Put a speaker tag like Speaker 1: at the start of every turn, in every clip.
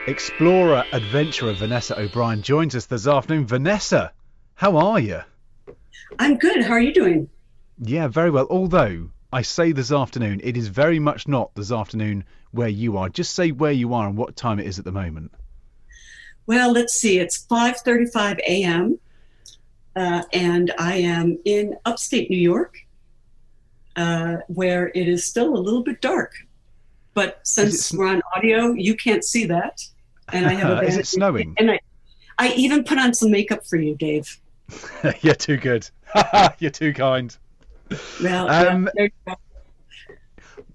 Speaker 1: Explorer, adventurer Vanessa O'Brien joins us this afternoon. Vanessa, how are you?
Speaker 2: I'm good. How are you doing?
Speaker 1: Yeah, very well. Although I say this afternoon, it is very much not this afternoon where you are. Just say where you are and what time it is at the moment.
Speaker 2: Well, let's see. It's 5:35 a.m. And I am in upstate New York, where it is still a little bit dark. But
Speaker 1: Is it
Speaker 2: since we're on audio, you can't see that, and I have
Speaker 1: is it
Speaker 2: advantage.
Speaker 1: snowing?
Speaker 2: And I even put on some makeup for you, Dave.
Speaker 1: You're too good. You're too kind.
Speaker 2: Well, yeah,
Speaker 1: Um,
Speaker 2: there you go.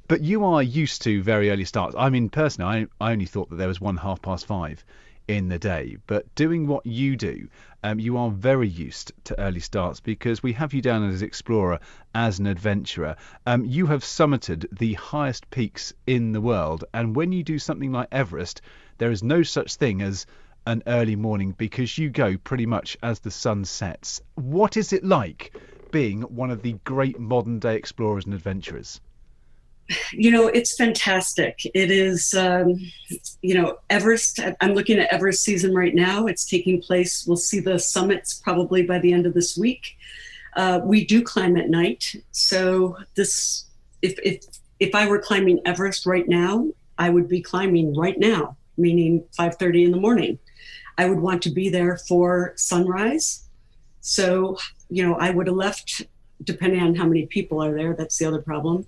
Speaker 1: but you are used to very early starts. I mean, personally, I only thought that there was one 5:30 in the day. But doing what you do, you are very used to early starts because we have you down as explorer, as an adventurer. You have summited the highest peaks in the world, and when you do something like Everest, there is no such thing as an early morning because you go pretty much as the sun sets. What is it like being one of the great modern day explorers and adventurers?
Speaker 2: It's fantastic. It is, Everest. I'm looking at Everest season right now. It's taking place. We'll see the summits probably by the end of this week. We do climb at night, so if I were climbing Everest right now, I would be climbing right now, meaning 5:30 in the morning. I would want to be there for sunrise. So, I would have left, depending on how many people are there. That's the other problem.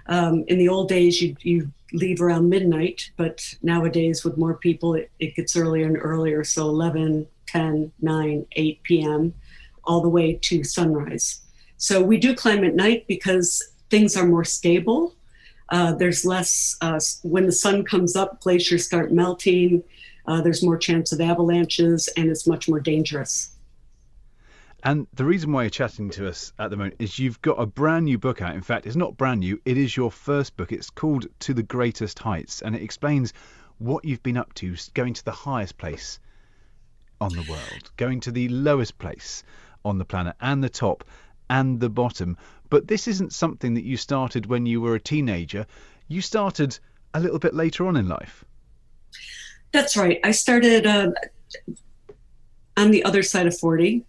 Speaker 2: In the old days, you leave around midnight, but nowadays, with more people, it gets earlier and earlier. So 11, 10, 9, 8 p.m., all the way to sunrise. So we do climb at night because things are more stable. There's less, when the sun comes up, glaciers start melting. There's more chance of avalanches, and it's much more dangerous.
Speaker 1: And the reason why you're chatting to us at the moment is you've got a brand new book out. In fact, it's not brand new, it is your first book. It's called To the Greatest Heights, and it explains what you've been up to, going to the highest place on the world, going to the lowest place on the planet, and the top and the bottom. But this isn't something that you started when you were a teenager. You started a little bit later on in life.
Speaker 2: That's right. I started on the other side of 40,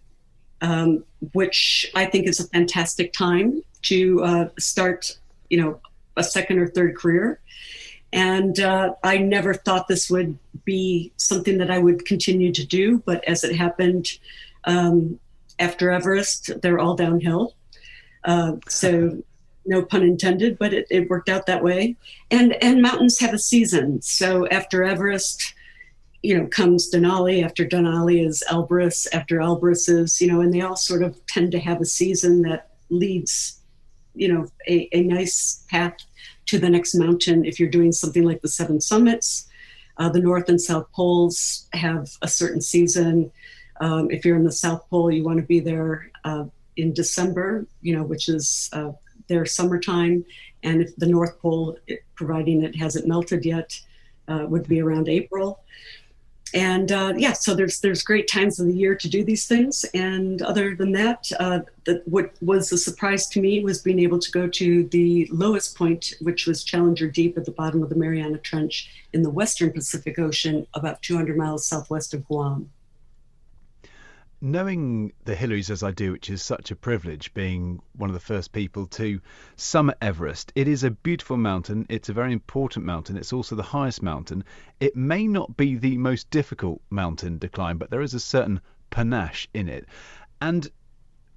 Speaker 2: which I think is a fantastic time to start, a second or third career. And I never thought this would be something that I would continue to do, but as it happened, after Everest, they're all downhill. So no pun intended, but it worked out that way. And mountains have a season. So after Everest, comes Denali. After Denali is Elbrus. After Elbrus is, and they all sort of tend to have a season that leads, a nice path to the next mountain. If you're doing something like the Seven Summits, the North and South Poles have a certain season. If you're in the South Pole, you want to be there in December, which is their summertime. And if the North Pole, providing it hasn't melted yet, would be around April. And so there's great times of the year to do these things. And other than that, what was a surprise to me was being able to go to the lowest point, which was Challenger Deep at the bottom of the Mariana Trench in the Western Pacific Ocean, about 200 miles southwest of Guam.
Speaker 1: Knowing the Hillaries as I do, which is such a privilege, being one of the first people to summit Everest, it is a beautiful mountain. It's a very important mountain. It's also the highest mountain. It may not be the most difficult mountain to climb, but there is a certain panache in it. And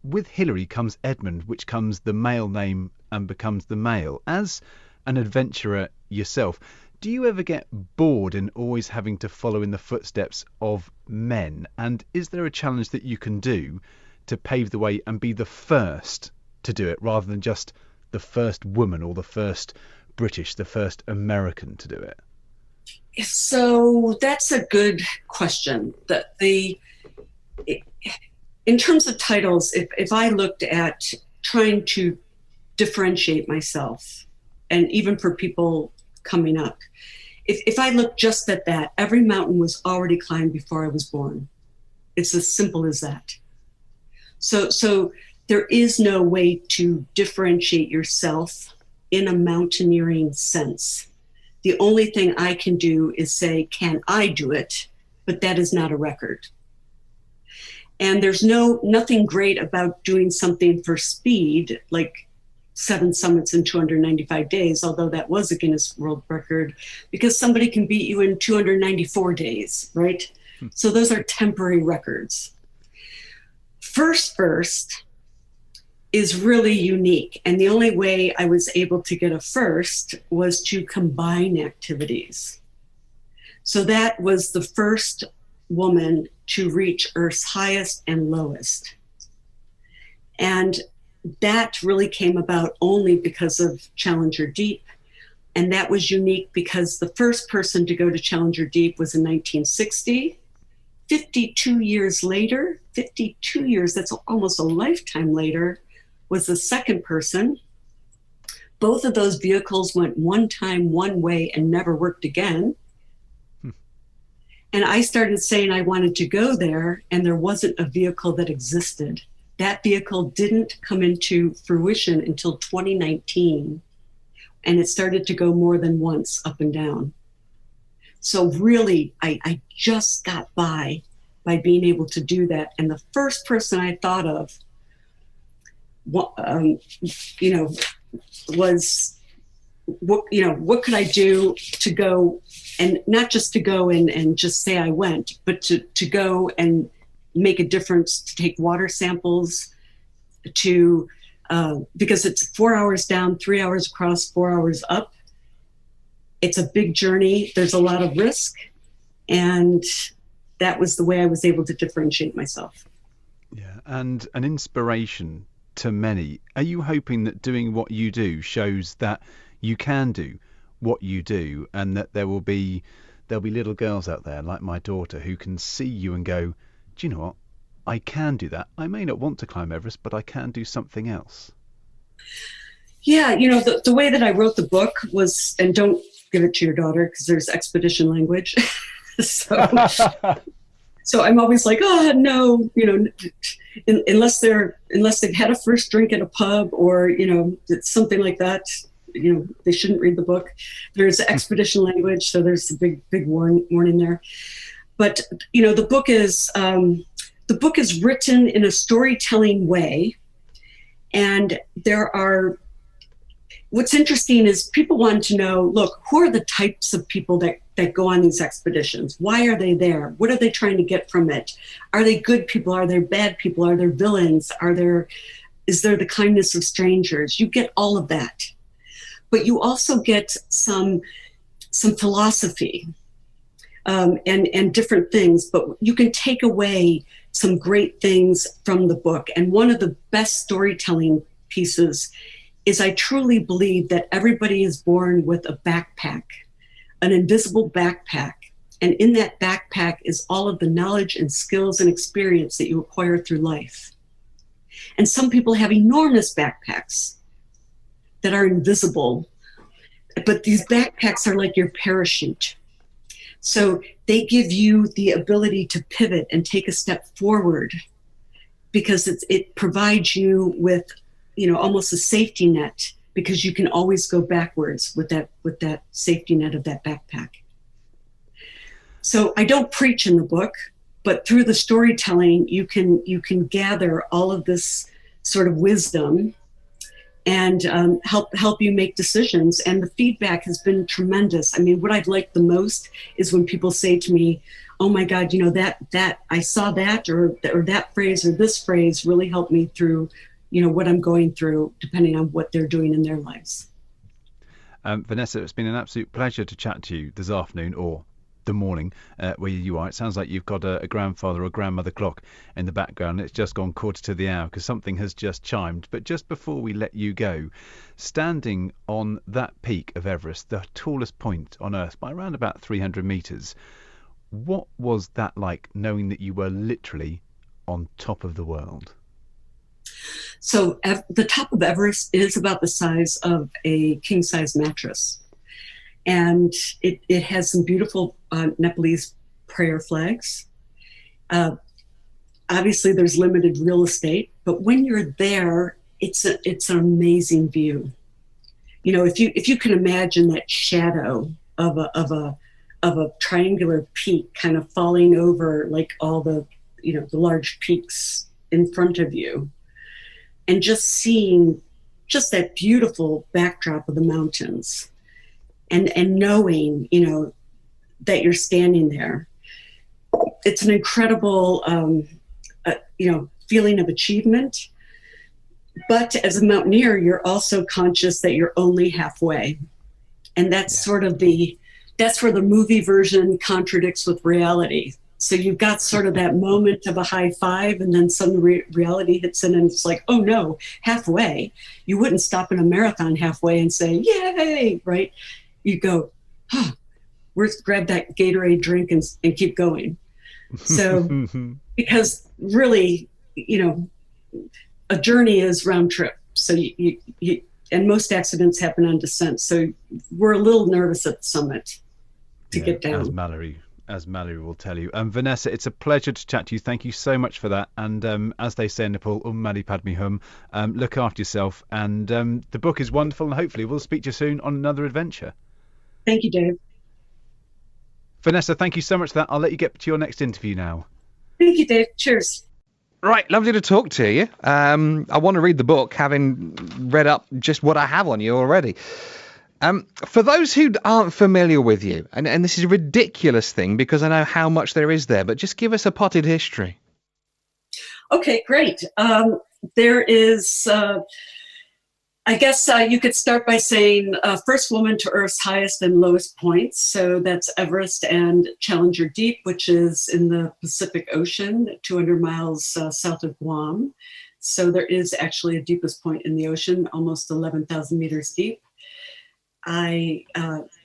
Speaker 1: with Hillary comes Edmund, which comes the male name and becomes the male. As an adventurer yourself, do you ever get bored in always having to follow in the footsteps of men? And is there a challenge that you can do to pave the way and be the first to do it rather than just the first woman or the first British, the first American to do it?
Speaker 2: So that's a good question. In terms of titles, if I looked at trying to differentiate myself, and even for people coming up, if I look just at that, every mountain was already climbed before I was born. It's as simple as that. So there is no way to differentiate yourself in a mountaineering sense. The only thing I can do is say, can I do it? But that is not a record. And there's nothing great about doing something for speed, like 7 summits in 295 days, although that was a Guinness World Record, because somebody can beat you in 294 days, right? So those are temporary records. First is really unique. And the only way I was able to get a first was to combine activities. So that was the first woman to reach Earth's highest and lowest. And that really came about only because of Challenger Deep. And that was unique because the first person to go to Challenger Deep was in 1960. 52 years later, 52 years, that's almost a lifetime later, was the second person. Both of those vehicles went one time, one way, and never worked again. And I started saying I wanted to go there, and there wasn't a vehicle that existed. That vehicle didn't come into fruition until 2019, and it started to go more than once up and down. So really, I just got by being able to do that. And the first person I thought of, was, what could I do to go, and not just to go and just say I went, but to go and make a difference, to take water samples, because it's 4 hours down, 3 hours across, 4 hours up. It's a big journey. There's a lot of risk. And that was the way I was able to differentiate myself.
Speaker 1: Yeah, and an inspiration to many. Are you hoping that doing what you do shows that you can do what you do, and that there'll be little girls out there like my daughter who can see you and go, do you know what? I can do that. I may not want to climb Everest, but I can do something else.
Speaker 2: Yeah, the way that I wrote the book was, and don't give it to your daughter because there's expedition language. So I'm always like, oh no, unless they've had a first drink at a pub or it's something like that, they shouldn't read the book. There's expedition language, so there's a big warning there. But the book is written in a storytelling way, and what's interesting is people want to know, look, who are the types of people that go on these expeditions? Why are they there? What are they trying to get from it? Are they good people? Are there bad people? Are there villains? Is there the kindness of strangers? You get all of that. But you also get some philosophy and different things, but you can take away some great things from the book. And one of the best storytelling pieces is I truly believe that everybody is born with a backpack, an invisible backpack. And in that backpack is all of the knowledge and skills and experience that you acquire through life. And some people have enormous backpacks that are invisible, but these backpacks are like your parachute. So they give you the ability to pivot and take a step forward, because it provides you with almost a safety net, because you can always go backwards with that safety net of that backpack. So I don't preach in the book, but through the storytelling, you can gather all of this sort of wisdom and help you make decisions. And the feedback has been tremendous. I mean, what I've liked the most is when people say to me, oh my God, that I saw that or that phrase or this phrase really helped me through what I'm going through, depending on what they're doing in their lives.
Speaker 1: Vanessa, it's been an absolute pleasure to chat to you this afternoon, or the morning, where you are. It sounds like you've got a grandfather or grandmother clock in the background. It's just gone 1:15 because something has just chimed. But just before we let you go, standing on that peak of Everest, the tallest point on Earth by around about 300 meters, what was that like, knowing that you were literally on top of the world?
Speaker 2: So the top of Everest is about the size of a king-size mattress. And it has some beautiful Nepalese prayer flags. Obviously, there's limited real estate, but when you're there, it's an amazing view. If you can imagine that shadow of a triangular peak kind of falling over like all the, the large peaks in front of you, and just seeing just that beautiful backdrop of the mountains, and knowing, that you're standing there. It's an incredible, feeling of achievement. But as a mountaineer, you're also conscious that you're only halfway. And that's sort of that's where the movie version contradicts with reality. So you've got sort of that moment of a high five, and then some reality hits in, and it's like, oh no, halfway. You wouldn't stop in a marathon halfway and say, yay, right? You go, where's grab that Gatorade drink and keep going. So, because really, a journey is round trip. So you and most accidents happen on descent. So we're a little nervous at the summit to get down.
Speaker 1: As Mallory will tell you. Vanessa, it's a pleasure to chat to you. Thank you so much for that. And as they say in Nepal, Mani Padme Hum, look after yourself. And the book is wonderful, and hopefully we'll speak to you soon on another adventure.
Speaker 2: Thank you, Dave.
Speaker 1: Vanessa, thank you so much for that. I'll let you get to your next interview now.
Speaker 2: Thank you, Dave. Cheers.
Speaker 3: Right, lovely to talk to you. I want to read the book, having read up just what I have on you already. For those who aren't familiar with you, and this is a ridiculous thing because I know how much there is there, but just give us a potted history.
Speaker 2: Okay, great. There is, I guess you could start by saying first woman to Earth's highest and lowest points. So that's Everest and Challenger Deep, which is in the Pacific Ocean, 200 miles south of Guam. So there is actually a deepest point in the ocean, almost 11,000 meters deep. I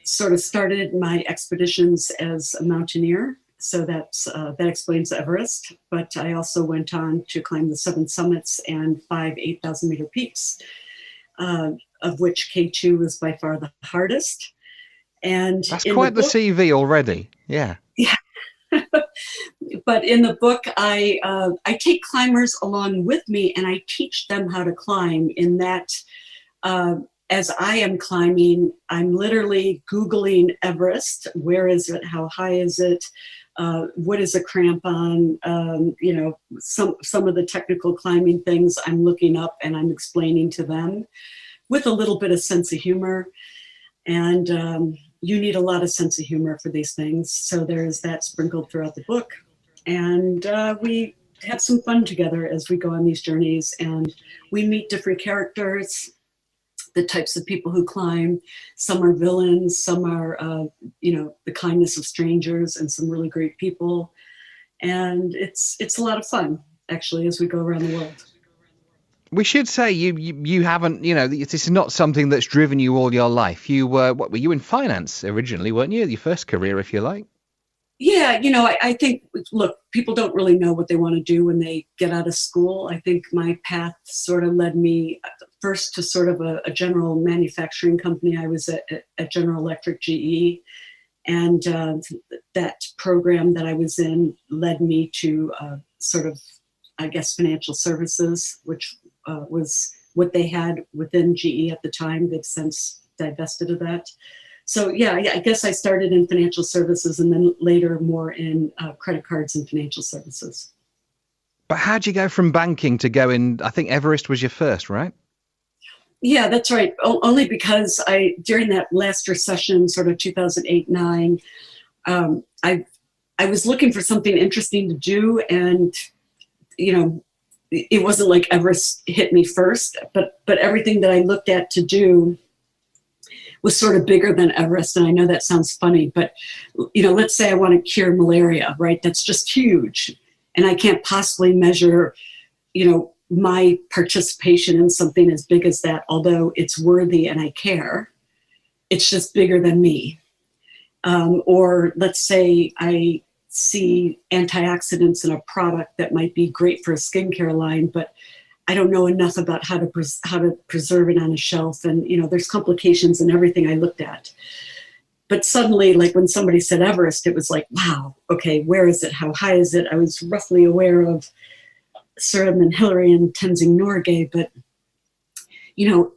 Speaker 2: sort of started my expeditions as a mountaineer, so that explains Everest. But I also went on to climb the 7 summits and 5 8,000 meter peaks, of which K2 was by far the hardest. And
Speaker 3: that's quite the CV already. Yeah.
Speaker 2: Yeah. But in the book, I take climbers along with me, and I teach them how to climb. In that, as I am climbing, I'm literally Googling Everest. Where is it? How high is it? What is a crampon? Some of the technical climbing things I'm looking up and I'm explaining to them with a little bit of sense of humor. And you need a lot of sense of humor for these things. So there's that sprinkled throughout the book. And we have some fun together as we go on these journeys, and we meet different characters, the types of people who climb. Some are villains, some are, the kindness of strangers, and some really great people. And it's a lot of fun, actually, as we go around the world.
Speaker 3: We should say you haven't, this is not something that's driven you all your life. You were you in finance originally, weren't you? Your first career, if you like.
Speaker 2: Yeah, I think, look, people don't really know what they want to do when they get out of school. I think my path sort of led me first to sort of a general manufacturing company. I was at General Electric, GE, and that program that I was in led me to sort of, I guess, financial services, which was what they had within GE at the time. They've since divested of that. So yeah, I guess I started in financial services, and then later more in credit cards and financial services.
Speaker 3: But how'd you go from banking to going, I think Everest was your first, right?
Speaker 2: Yeah, that's right. Only because during that last recession, sort of 2008-9, I was looking for something interesting to do, and it wasn't like Everest hit me first, but everything that I looked at to do was sort of bigger than Everest. And I know that sounds funny, but let's say I want to cure malaria, right? That's just huge. And I can't possibly measure, my participation in something as big as that, although it's worthy and I care. It's just bigger than me. Or let's say I see antioxidants in a product that might be great for a skincare line, but I don't know enough about how to preserve it on a shelf. And, there's complications in everything I looked at. But suddenly, like when somebody said Everest, it was like, wow, okay, where is it? How high is it? I was roughly aware of Sturm Hillary and Tenzing Norgay, but,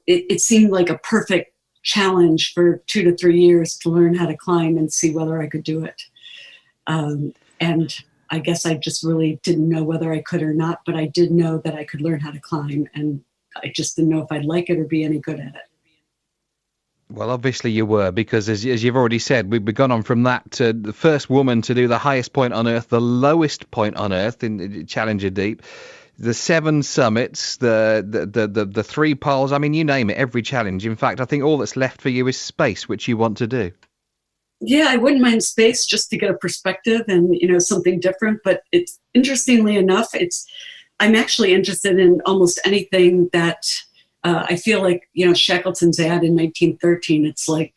Speaker 2: it seemed like a perfect challenge for 2 to 3 years to learn how to climb and see whether I could do it. And I guess I just really didn't know whether I could or not, but I did know that I could learn how to climb, and I just didn't know if I'd like it or be any good at it.
Speaker 3: Well, obviously you were, because as you've already said, we've gone on from that to the first woman to do the highest point on Earth, the lowest point on Earth in Challenger Deep, the 7 summits, the 3 poles. I mean, you name it, every challenge. In fact, I think all that's left for you is space, which you want to do.
Speaker 2: Yeah, I wouldn't mind space just to get a perspective and, something different. But it's, interestingly enough, I'm actually interested in almost anything that I feel like, Shackleton's ad in 1913. It's like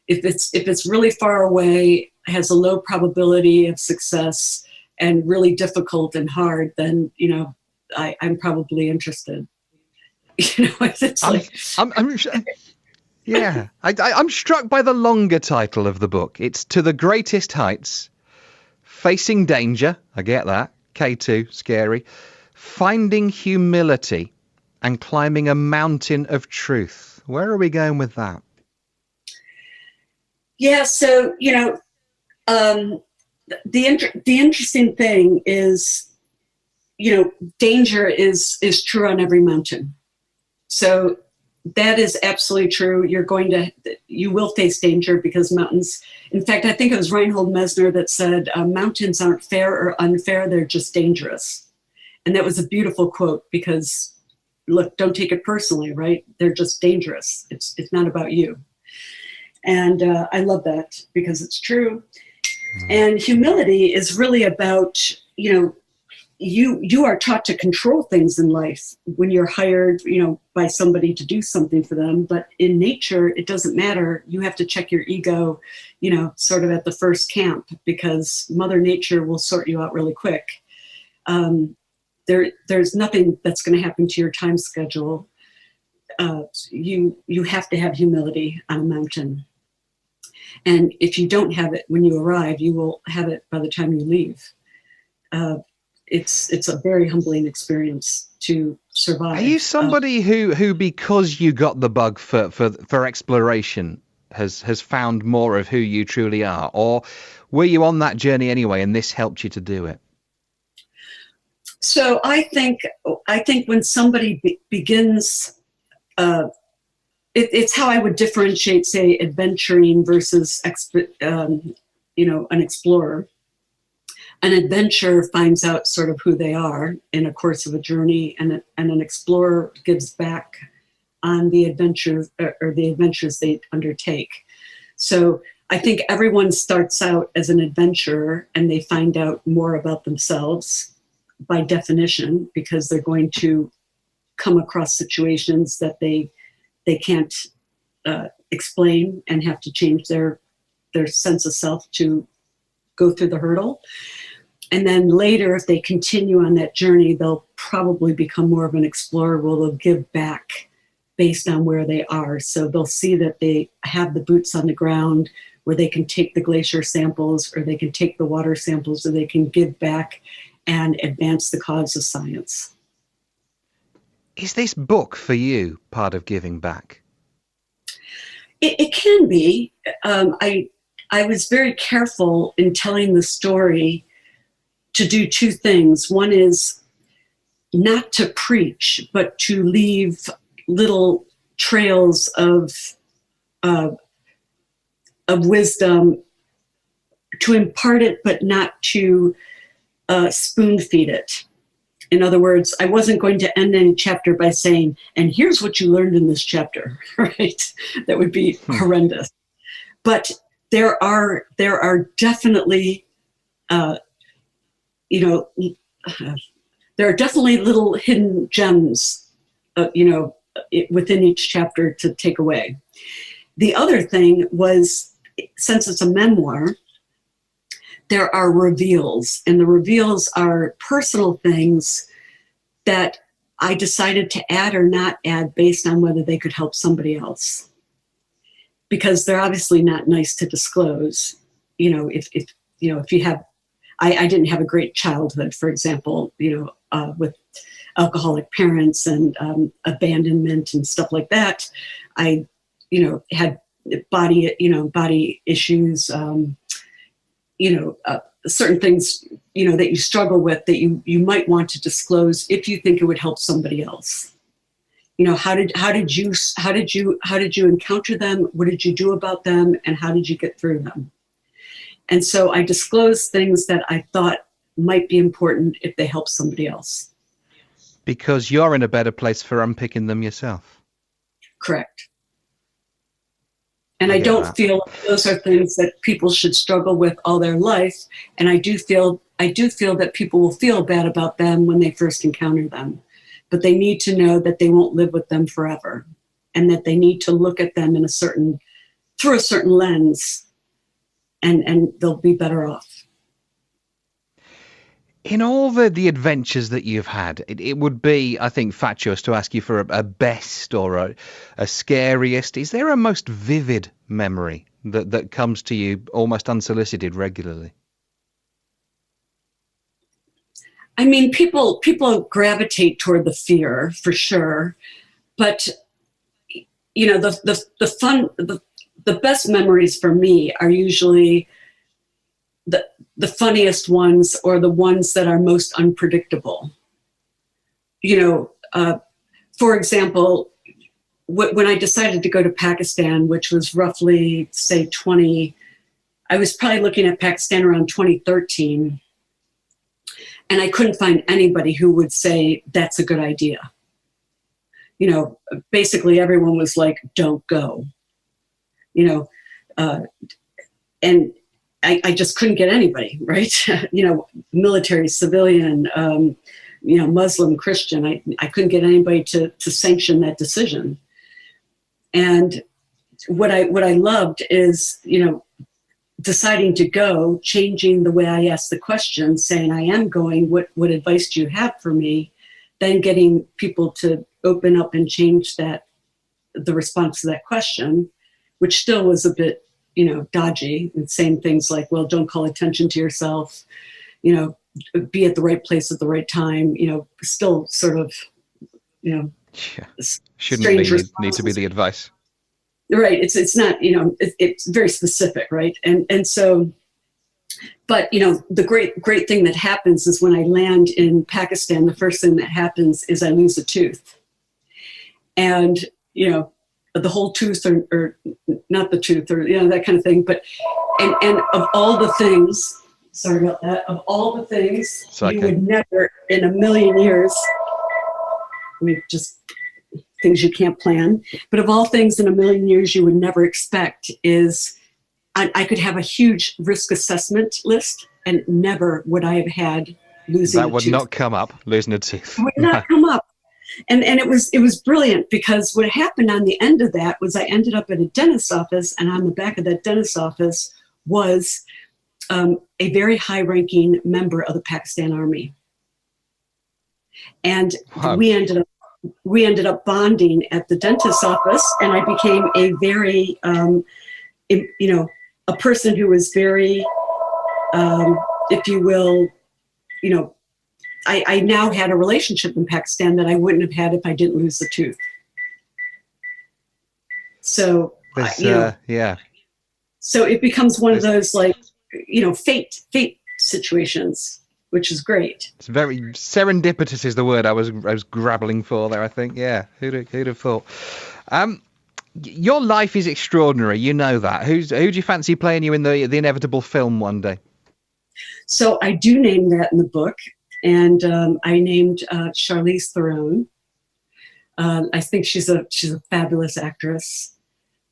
Speaker 2: if it's really far away, has a low probability of success, and really difficult and hard, then I'm probably interested. It's like
Speaker 3: yeah, I'm struck by the longer title of the book. It's To the Greatest Heights, Facing Danger. I get that. K2, scary. Finding Humility and Climbing a Mountain of Truth. Where are we going with that?
Speaker 2: Yeah, so, the interesting thing is, danger is true on every mountain. So that is absolutely true. You will face danger because mountains, in fact, I think it was Reinhold Messner that said, mountains aren't fair or unfair, they're just dangerous. And that was a beautiful quote because, look, don't take it personally, right? They're just dangerous. It's not about you. And I love that because it's true. And humility is really about, you are taught to control things in life when you're hired, by somebody to do something for them. But in nature, it doesn't matter. You have to check your ego, sort of at the first camp, because Mother Nature will sort you out really quick. There's nothing that's going to happen to your time schedule. You have to have humility on a mountain. And if you don't have it when you arrive, you will have it by the time you leave. It's a very humbling experience to survive.
Speaker 3: Are you somebody who because you got the bug for exploration has found more of who you truly are, or were you on that journey anyway and this helped you to do it?
Speaker 2: So I think when somebody begins, it's how I would differentiate, say, adventuring versus an explorer. An adventurer finds out sort of who they are in a course of a journey, and an explorer gives back on the adventures or the adventures they undertake. So I think everyone starts out as an adventurer, and they find out more about themselves by definition, because they're going to come across situations that they can't explain and have to change their sense of self to go through the hurdle. And then later, if they continue on that journey, they'll probably become more of an explorer, where they'll give back based on where they are. So they'll see that they have the boots on the ground where they can take the glacier samples, or they can take the water samples, or they can give back and advance the cause of science.
Speaker 3: Is this book for you part of giving back?
Speaker 2: It can be. I was very careful in telling the story to do 2 things. One is not to preach, but to leave little trails of wisdom, to impart it, but not to spoon feed it. In other words, I wasn't going to end any chapter by saying, and here's what you learned in this chapter, right? That would be horrendous. But there are definitely, there are definitely little hidden gems, within each chapter to take away. The other thing was, since it's a memoir, there are reveals, and the reveals are personal things that I decided to add or not add based on whether they could help somebody else. Because they're obviously not nice to disclose. If you have, I didn't have a great childhood, for example, with alcoholic parents and abandonment and stuff like that. I had body issues, certain things, that you struggle with that you might want to disclose if you think it would help somebody else. How did you encounter them? What did you do about them? And how did you get through them? And so I disclosed things that I thought might be important if they help somebody else.
Speaker 3: Because you're in a better place for unpicking them yourself.
Speaker 2: Correct. And I don't feel like those are things that people should struggle with all their life. And I do feel that people will feel bad about them when they first encounter them. But they need to know that they won't live with them forever, and that they need to look at them through a certain lens, and they'll be better off.
Speaker 3: In all the adventures that you've had, it would be, I think, fatuous to ask you for a best or a scariest. Is there a most vivid memory that comes to you almost unsolicited regularly?
Speaker 2: I mean, people gravitate toward the fear for sure, but the best memories for me are usually the funniest ones, or the ones that are most unpredictable. For example, when I decided to go to Pakistan, which was roughly, say, I was probably looking at Pakistan around 2013, and I couldn't find anybody who would say that's a good idea. Basically everyone was like, don't go, and I just couldn't get anybody, right? Military, civilian, Muslim, Christian. I couldn't get anybody to sanction that decision. And what I loved is, deciding to go, changing the way I asked the question, saying I am going, what advice do you have for me? Then getting people to open up and change the response to that question, which still was a bit, dodgy, and saying things like, well, don't call attention to yourself, be at the right place at the right time, still sort of,
Speaker 3: shouldn't need to be the advice.
Speaker 2: Right. It's not, it's very specific. Right. And so, but, the great thing that happens is when I land in Pakistan, the first thing that happens is I lose a tooth. And, the whole tooth or not the tooth or, that kind of thing. But, and of all the things, sorry about that, of all the things you would never in a million years, things you can't plan, but of all things in a million years you would never expect is I could have a huge risk assessment list, and never would I have had losing a tooth. That would
Speaker 3: not come up, losing a tooth.
Speaker 2: It would not come up. And it was brilliant, because what happened on the end of that was I ended up at a dentist's office, and on the back of that dentist's office was a very high-ranking member of the Pakistan Army. And wow. we ended up bonding at the dentist's office, and I became a very, a person who was very, if you will, I now had a relationship in Pakistan that I wouldn't have had if I didn't lose the tooth. So,
Speaker 3: yeah.
Speaker 2: So it becomes one of those fate situations, which is great.
Speaker 3: It's very serendipitous is the word I was grappling for there, I think. Yeah, who'd have thought? Your life is extraordinary. You know that. Who do you fancy playing you in the inevitable film one day?
Speaker 2: So I do name that in the book, and I named Charlize Theron. I think she's a fabulous actress,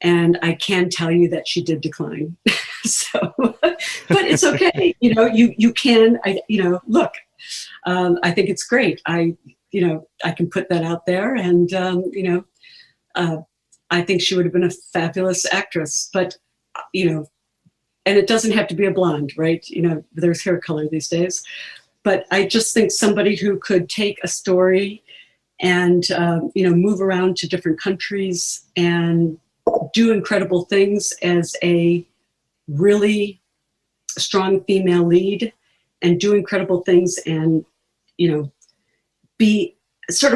Speaker 2: and I can tell you that she did decline. So, but it's okay. You can, look, I think it's great. I can put that out there, and, I think she would have been a fabulous actress, but, and it doesn't have to be a blonde, right? There's hair color these days, but I just think somebody who could take a story and, move around to different countries and do incredible things as a really strong female lead, and do incredible things, and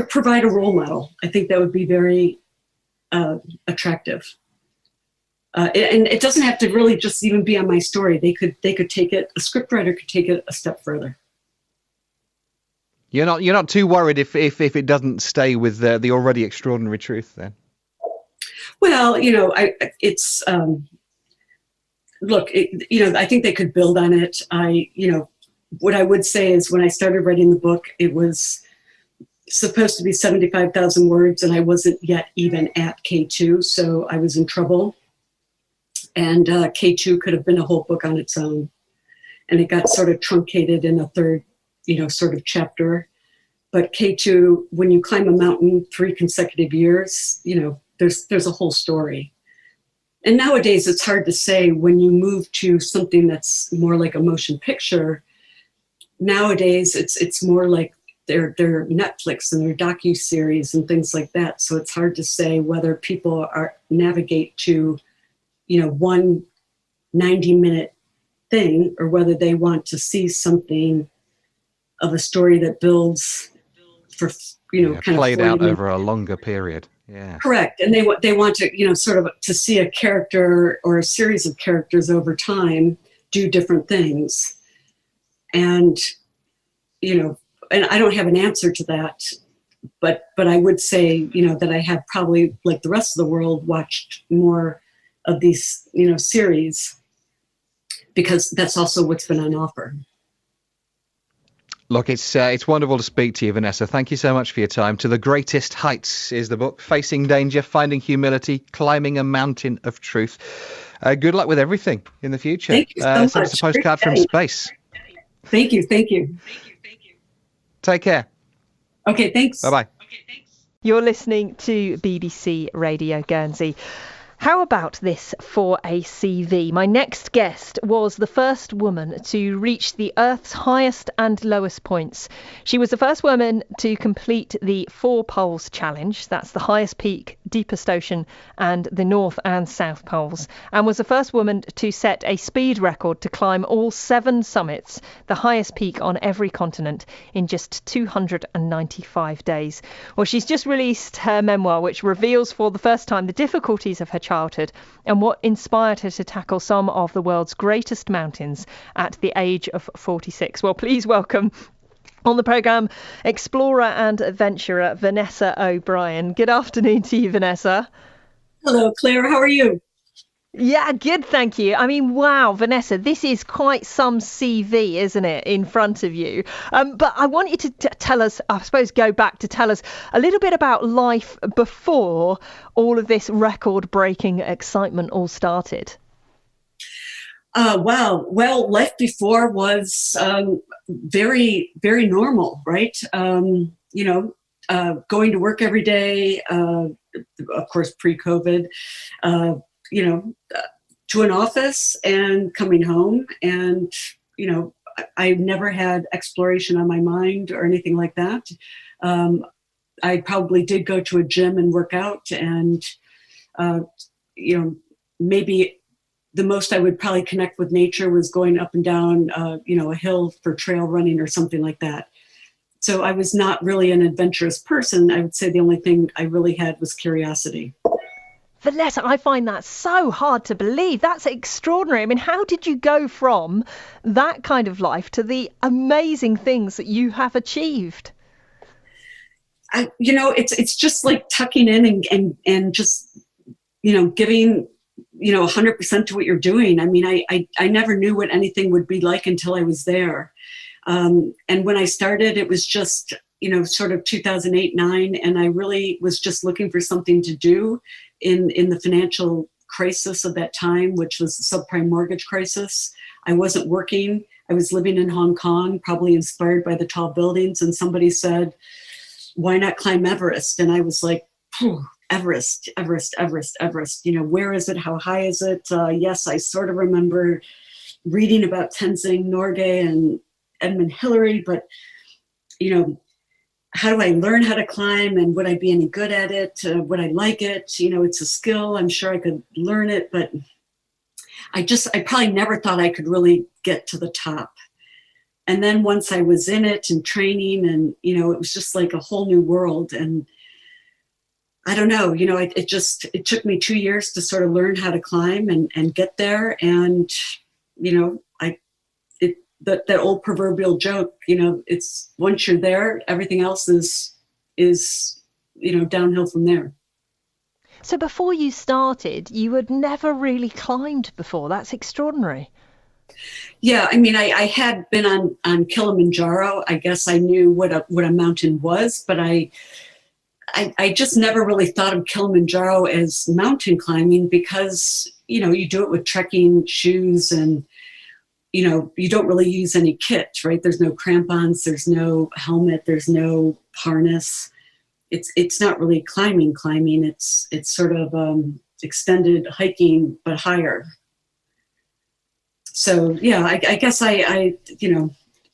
Speaker 2: provide a role model. I think that would be very attractive. And it doesn't have to really just even be on my story. They could take it. A scriptwriter could take it a step further.
Speaker 3: You're not too worried if it doesn't stay with the already extraordinary truth then.
Speaker 2: Well, look, I think they could build on it. What I would say is when I started writing the book, it was supposed to be 75,000 words, and I wasn't yet even at K2, so I was in trouble. And K2 could have been a whole book on its own, and it got sort of truncated in a third, sort of chapter. But K2, when you climb a mountain 3 consecutive years, there's a whole story. And nowadays it's hard to say when you move to something that's more like a motion picture. Nowadays it's more like their Netflix and their docuseries and things like that. So it's hard to say whether people navigate to, one 90-minute thing, or whether they want to see something of a story that builds for, kind of
Speaker 3: played out over a longer period. Yeah.
Speaker 2: Correct. And they want to, sort of to see a character or a series of characters over time do different things. And, and I don't have an answer to that, but I would say, that I have probably, like the rest of the world, watched more of these, series, because that's also what's been on offer.
Speaker 3: Look, it's wonderful to speak to you, Vanessa. Thank you so much for your time. To the Greatest Heights is the book. Facing danger, finding humility, climbing a mountain of truth. Good luck with everything in the future.
Speaker 2: Thank you so much.
Speaker 3: Send us a postcard from space.
Speaker 2: Thank you.
Speaker 3: Take care.
Speaker 2: Okay, thanks.
Speaker 3: Bye-bye.
Speaker 4: You're listening to BBC Radio Guernsey. How about this for a CV? My next guest was the first woman to reach the Earth's highest and lowest points. She was the first woman to complete the 4 Poles Challenge. That's the highest peak, deepest ocean, and the North and South Poles. And was the first woman to set a speed record to climb all 7 summits, the highest peak on every continent, in just 295 days. Well, she's just released her memoir, which reveals for the first time the difficulties of her childhood and what inspired her to tackle some of the world's greatest mountains at the age of 46. Well, please welcome on the programme explorer and adventurer Vanessa O'Brien. Good afternoon to you, Vanessa.
Speaker 2: Hello, Claire. How are you?
Speaker 4: Yeah, good, thank you. I mean, wow, Vanessa, this is quite some CV, isn't it, in front of you? But I want you to tell us, I suppose, go back to tell us a little bit about life before all of this record-breaking excitement all started.
Speaker 2: Wow. Well, life before was very, very normal, right? Going to work every day, of course, pre-COVID, to an office and coming home. And, I never had exploration on my mind or anything like that. I probably did go to a gym and work out, and, maybe the most I would probably connect with nature was going up and down, a hill for trail running or something like that. So I was not really an adventurous person. I would say the only thing I really had was curiosity.
Speaker 4: Vanessa, I find that so hard to believe. That's extraordinary. I mean, how did you go from that kind of life to the amazing things that you have achieved?
Speaker 2: It's just like tucking in and just, giving, 100% to what you're doing. I mean, I never knew what anything would be like until I was there. And when I started, it was just, sort of 2008, 2009. And I really was just looking for something to do in the financial crisis of that time, which was the subprime mortgage crisis. I wasn't working. I was living in Hong Kong, probably inspired by the tall buildings. And somebody said, why not climb Everest? And I was like, Everest. Where is it? How high is it? Yes, I sort of remember reading about Tenzing Norgay and Edmund Hillary, but, how do I learn how to climb, and would I be any good at it? Would I like it? It's a skill. I'm sure I could learn it, but I probably never thought I could really get to the top. And then once I was in it and training, and, it was just like a whole new world. And I don't know, it took me 2 years to sort of learn how to climb and get there. And, that old proverbial joke, it's once you're there, everything else is downhill from there.
Speaker 4: So before you started, you had never really climbed before. That's extraordinary.
Speaker 2: Yeah, I mean, I had been on Kilimanjaro. I guess I knew what a mountain was, but I just never really thought of Kilimanjaro as mountain climbing because, you do it with trekking shoes and, you don't really use any kit, right? There's no crampons, there's no helmet, there's no harness. It's not really climbing. It's sort of extended hiking, but higher. So yeah, I guess I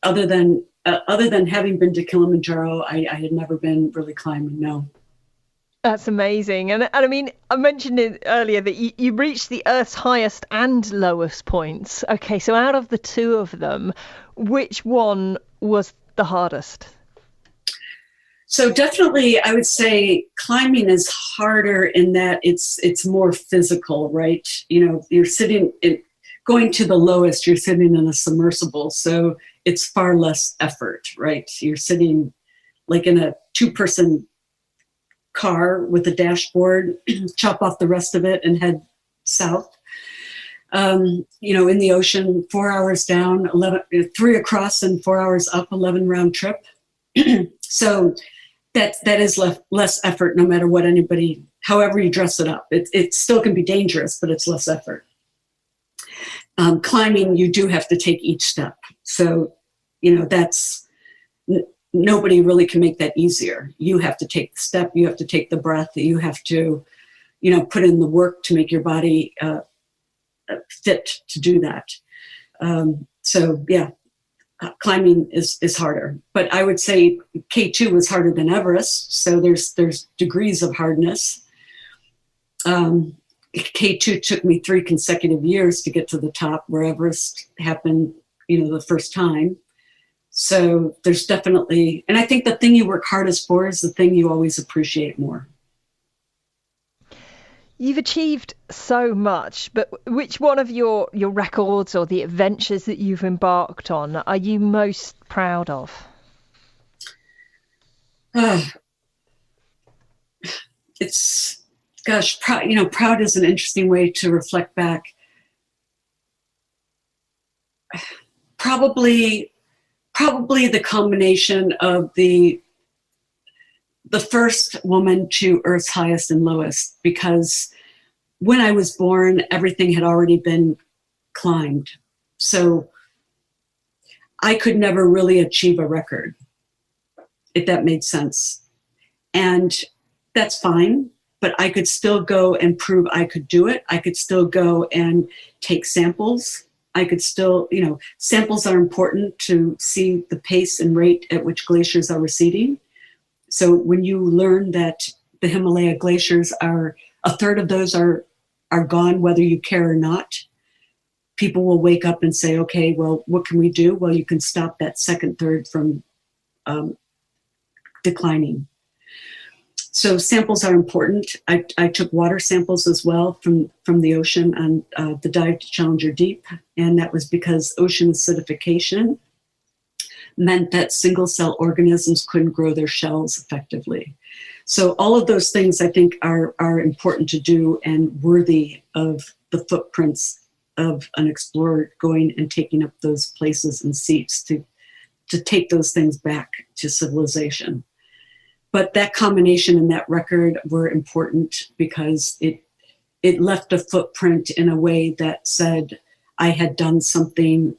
Speaker 2: other than having been to Kilimanjaro, I had never been really climbing. No.
Speaker 4: That's amazing. And I mean, I mentioned it earlier that you reached the Earth's highest and lowest points. Okay, so out of the two of them, which one was the hardest?
Speaker 2: So definitely, I would say climbing is harder in that it's more physical, right? You're going to the lowest, you're sitting in a submersible, so it's far less effort, right? You're sitting like in a 2-person car with a dashboard, chop off the rest of it and head south. In the ocean, 4 hours down, 3 across and 4 hours up, 11 round trip. So that is less effort, no matter what however you dress it up. It still can be dangerous, but it's less effort. Climbing, you do have to take each step. So, that's nobody really can make that easier. You have to take the step, you have to take the breath, you have to, put in the work to make your body fit to do that. So yeah, climbing is harder. But I would say K2 was harder than Everest. So there's degrees of hardness. K2 took me 3 consecutive years to get to the top, where Everest happened, the first time. So there's definitely, and I think the thing you work hardest for is the thing you always appreciate more.
Speaker 4: You've achieved so much, but which one of your records or the adventures that you've embarked on are you most proud of?
Speaker 2: It's, gosh, proud is an interesting way to reflect back. Probably the combination of the first woman to Earth's highest and lowest, because when I was born, everything had already been climbed. So I could never really achieve a record, if that made sense. And that's fine, but I could still go and prove I could do it. I could still go and take samples. I could still, samples are important to see the pace and rate at which glaciers are receding. So when you learn that the Himalaya glaciers are, a third of those are gone, whether you care or not, people will wake up and say, okay, well, what can we do? Well, you can stop that second third from declining. So samples are important. I took water samples as well from the ocean on the dive to Challenger Deep, and that was because ocean acidification meant that single cell organisms couldn't grow their shells effectively. So all of those things I think are important to do and worthy of the footprints of an explorer going and taking up those places and seats to take those things back to civilization. But that combination and that record were important because it left a footprint in a way that said I had done something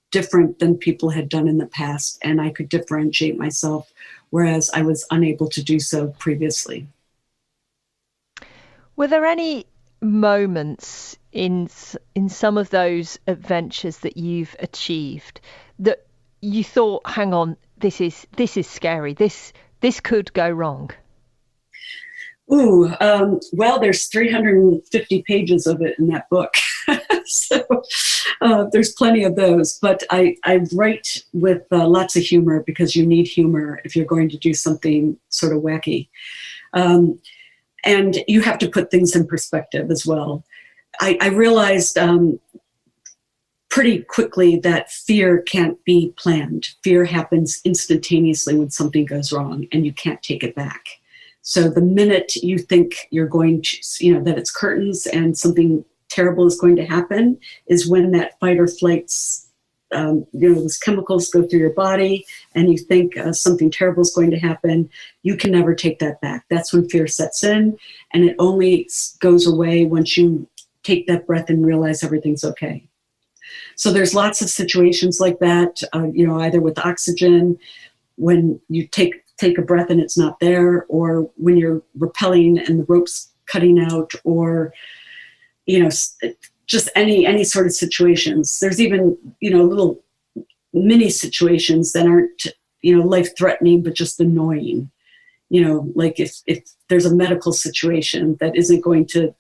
Speaker 2: different than people had done in the past, and I could differentiate myself, whereas I was unable to do so previously.
Speaker 4: Were there any moments in some of those adventures that you've achieved that you thought, hang on, this is scary, this could go wrong?
Speaker 2: Ooh, well, there's 350 pages of it in that book. So there's plenty of those, but I write with lots of humor because you need humor if you're going to do something sort of wacky. And you have to put things in perspective as well. I realized pretty quickly that fear can't be planned. Fear happens instantaneously when something goes wrong, and you can't take it back. So the minute you think you're going to, that it's curtains and something terrible is going to happen, is when that fight or flight, those chemicals go through your body, and you think something terrible is going to happen. You can never take that back. That's when fear sets in, and it only goes away once you take that breath and realize everything's okay. So there's lots of situations like that, either with oxygen, when you take a breath and it's not there, or when you're rappelling and the rope's cutting out, or, just any sort of situations. There's even, little mini situations that aren't, life-threatening, but just annoying. Like if there's a medical situation that isn't going to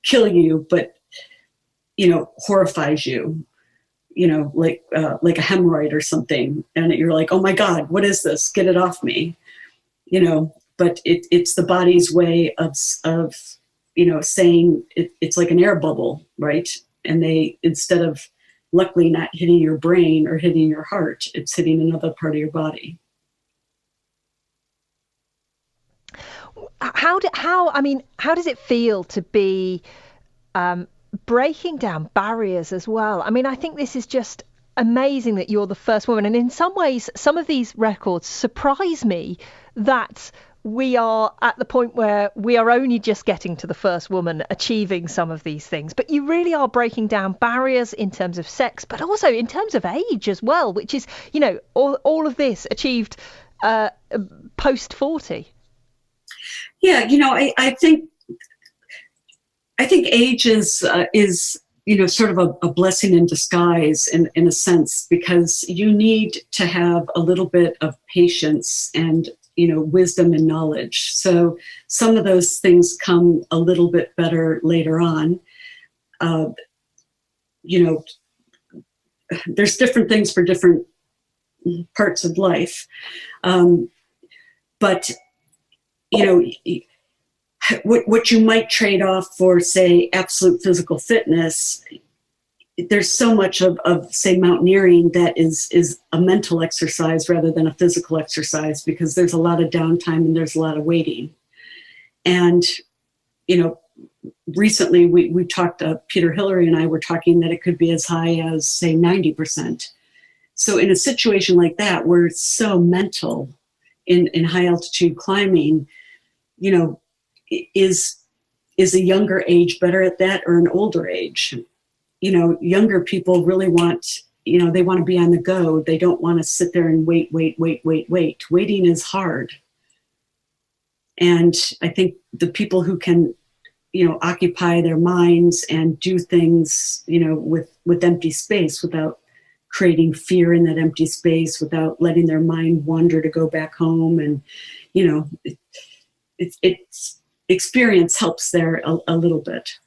Speaker 2: kill you, but, horrifies you, like a hemorrhoid or something. And you're like, oh my God, what is this? Get it off me. But it's the body's way of saying it's like an air bubble, right? And they, instead of luckily not hitting your brain or hitting your heart, it's hitting another part of your body.
Speaker 4: How does it feel to be breaking down barriers as well? I mean, I think this is just amazing that you're the first woman. And in some ways, some of these records surprise me that we are at the point where we are only just getting to the first woman achieving some of these things. But you really are breaking down barriers in terms of sex, but also in terms of age as well, which is, all of this achieved post 40.
Speaker 2: Yeah, I think age is sort of a blessing in disguise in a sense, because you need to have a little bit of patience and wisdom and knowledge. So some of those things come a little bit better later on. There's different things for different parts of life. But what you might trade off for, say, absolute physical fitness, there's so much of say, mountaineering that is a mental exercise rather than a physical exercise, because there's a lot of downtime and there's a lot of waiting. And, recently we talked, Peter Hillary and I were talking that it could be as high as, say, 90%. So in a situation like that, where it's so mental in high altitude climbing, is a younger age better at that or an older age? Younger people really want, they want to be on the go. They don't want to sit there and wait. Waiting is hard. And I think the people who can, occupy their minds and do things, with empty space, without creating fear in that empty space, without letting their mind wander to go back home. And, it's experience helps there a little bit.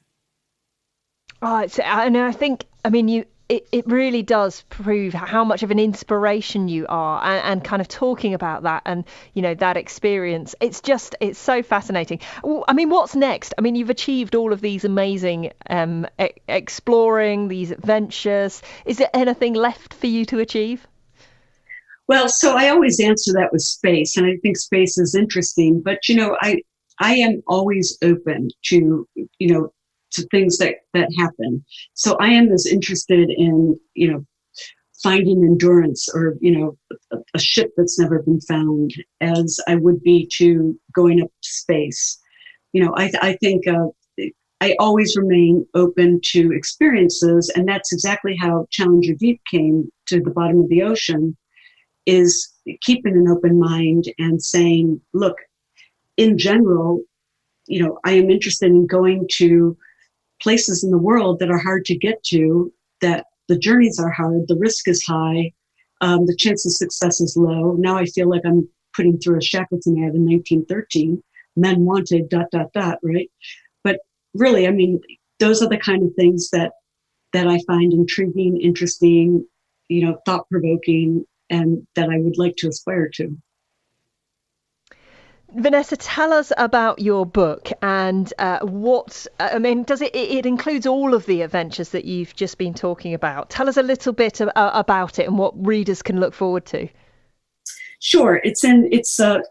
Speaker 4: Oh, I think, it really does prove how much of an inspiration you are, and kind of talking about that and, that experience. It's so fascinating. What's next? You've achieved all of these amazing exploring, these adventures. Is there anything left for you to achieve?
Speaker 2: Well, so I always answer that with space, and I think space is interesting, but, I am always open to, to things that happen. So I am as interested in, finding endurance or, a ship that's never been found as I would be to going up to space. I think I always remain open to experiences, and that's exactly how Challenger Deep came to the bottom of the ocean, is keeping an open mind and saying, look, in general, I am interested in going to places in the world that are hard to get to, that the journeys are hard, the risk is high, the chance of success is low. Now I feel like I'm putting through a Shackleton ad in 1913, men wanted ... right? But really, those are the kind of things that I find intriguing, interesting, thought-provoking, and that I would like to aspire to.
Speaker 4: Vanessa, tell us about your book and does it includes all of the adventures that you've just been talking about? Tell us a little bit about it and what readers can look forward to.
Speaker 2: Sure. It's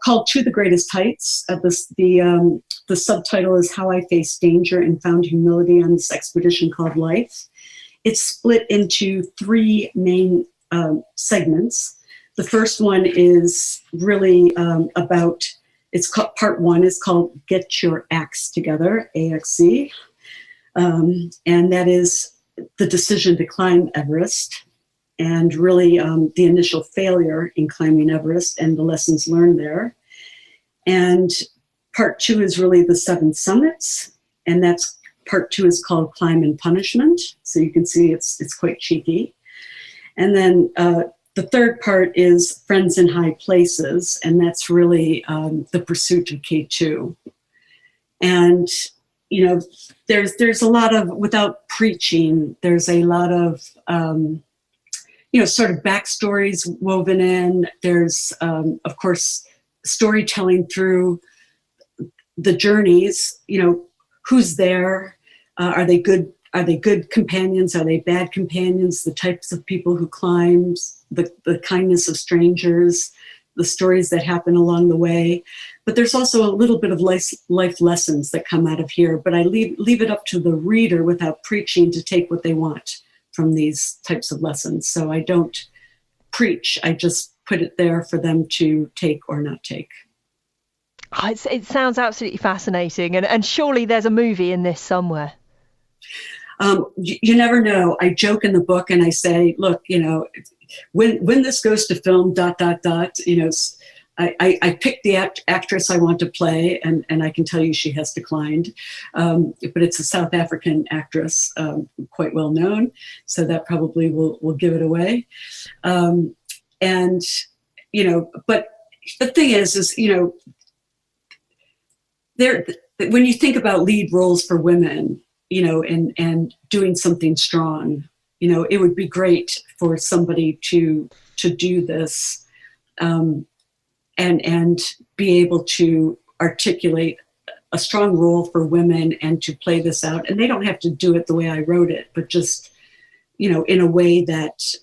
Speaker 2: called To the Greatest Heights. The subtitle is How I Faced Danger and Found Humility on This Expedition Called Life. It's split into three main segments. The first one is really about, it's called, part one is called Get Your Axe Together, AXE. And that is the decision to climb Everest, and really the initial failure in climbing Everest and the lessons learned there. And part two is really the 7 summits, and part two is called Climb and Punishment. So you can see it's quite cheeky. And then the third part is Friends in High Places, and that's really the pursuit of K2. And there's a lot of, without preaching, there's a lot of sort of backstories woven in. There's, of course, storytelling through the journeys. Who's there? Are they good? Are they good companions? Are they bad companions? The types of people who climbed, the kindness of strangers, the stories that happen along the way. But there's also a little bit of life lessons that come out of here. But I leave it up to the reader, without preaching, to take what they want from these types of lessons. So I don't preach, I just put it there for them to take or not take.
Speaker 4: It sounds absolutely fascinating, and surely there's a movie in this somewhere.
Speaker 2: You never know. I joke in the book and I say, look, when this goes to film, ... I picked the actress I want to play, and I can tell you she has declined. But it's a South African actress, quite well known, so that probably will give it away. But the thing is when you think about lead roles for women, and doing something strong, it would be great for somebody to do this. And be able to articulate a strong role for women and to play this out. And they don't have to do it the way I wrote it, but just, in a way that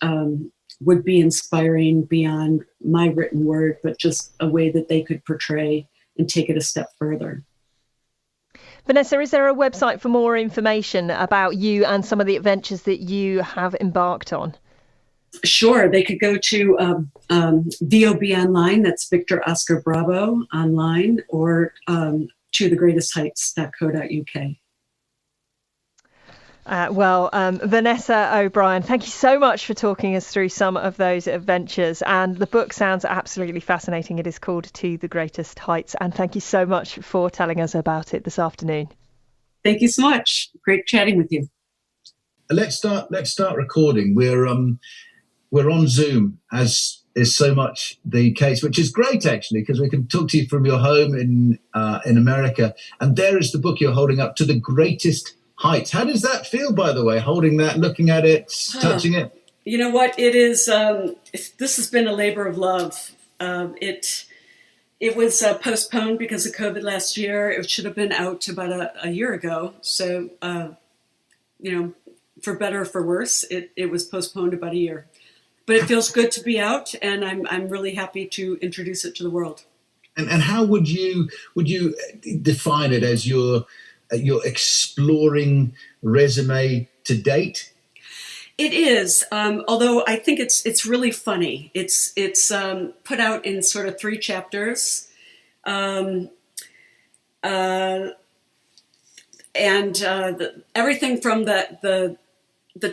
Speaker 2: would be inspiring beyond my written word, but just a way that they could portray and take it a step further.
Speaker 4: Vanessa, is there a website for more information about you and some of the adventures that you have embarked on?
Speaker 2: Sure, they could go to VOB online, that's Victor Oscar Bravo online, or tothegreatestheights.co.uk.
Speaker 4: Vanessa O'Brien, thank you so much for talking us through some of those adventures. And the book sounds absolutely fascinating. It is called To the Greatest Heights. And thank you so much for telling us about it this afternoon.
Speaker 2: Thank you so much. Great chatting with you.
Speaker 5: Let's start recording. We're on Zoom, as is so much the case, which is great, actually, because we can talk to you from your home in America. And there is the book you're holding up, To the Greatest Heights. How does that feel, by the way, holding that, looking at it, touching it?
Speaker 2: You know what? It is. This has been a labor of love. It was postponed because of COVID last year. It should have been out about a year ago. So, for better or for worse, it was postponed about a year. But it feels good to be out, and I'm really happy to introduce it to the world.
Speaker 5: And how would you define it as your exploring resume to date?
Speaker 2: It is, although I think it's really funny. It's put out in sort of 3 chapters, and everything from the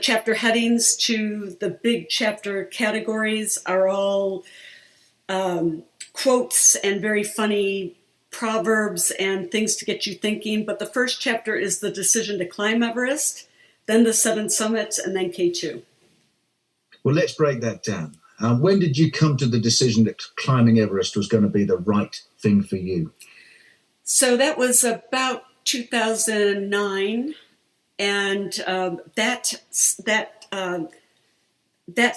Speaker 2: chapter headings to the big chapter categories are all quotes and very funny proverbs and things to get you thinking. But the first chapter is the decision to climb Everest, then the 7 summits, and then K2.
Speaker 5: Well, let's break that down. When did you come to the decision that climbing Everest was going to be the right thing for you?
Speaker 2: So that was about 2009. And that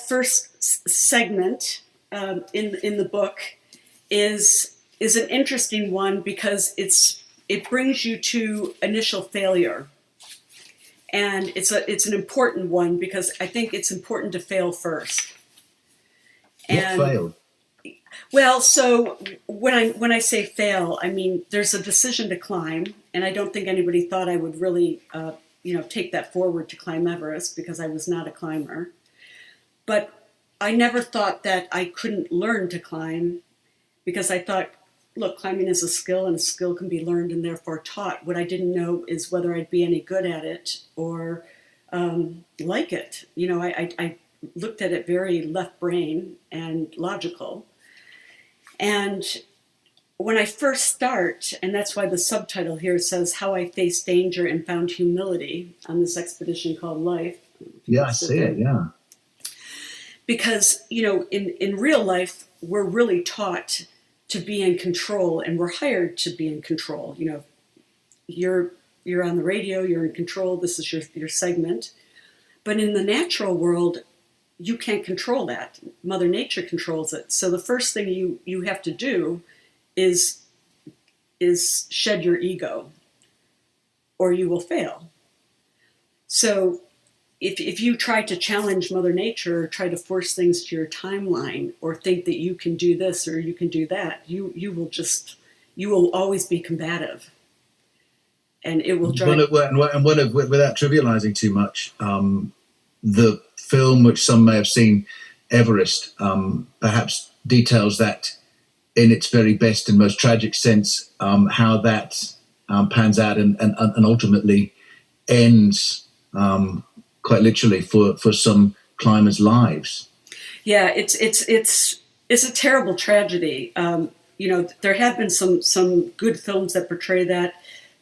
Speaker 2: first segment in the book is is an interesting one because it brings you to initial failure. And it's an important one because I think it's important to fail first.
Speaker 5: And what failed?
Speaker 2: Well, so when I say fail, I mean there's a decision to climb, and I don't think anybody thought I would really, take that forward to climb Everest because I was not a climber. But I never thought that I couldn't learn to climb because I thought, look, climbing is a skill, and a skill can be learned and therefore taught. What I didn't know is whether I'd be any good at it or like it. I looked at it very left brain and logical. And when I first start, and that's why the subtitle here says How I Faced Danger and Found Humility on this expedition called Life.
Speaker 5: Yeah, I see it, yeah.
Speaker 2: Because, in real life, we're really taught to be in control, and we're hired to be in control. You're on the radio, you're in control, this is your segment. But in the natural world, you can't control that. Mother Nature controls it. So the first thing you have to do is shed your ego, or you will fail. So if you try to challenge Mother Nature, or try to force things to your timeline, or think that you can do this or you can do that, you will always be combative, and it will drive.
Speaker 5: Without trivializing too much, the film, which some may have seen, Everest, perhaps details that in its very best and most tragic sense, how that pans out and ultimately ends quite literally for some climbers' lives.
Speaker 2: Yeah, it's a terrible tragedy. There have been some good films that portray that.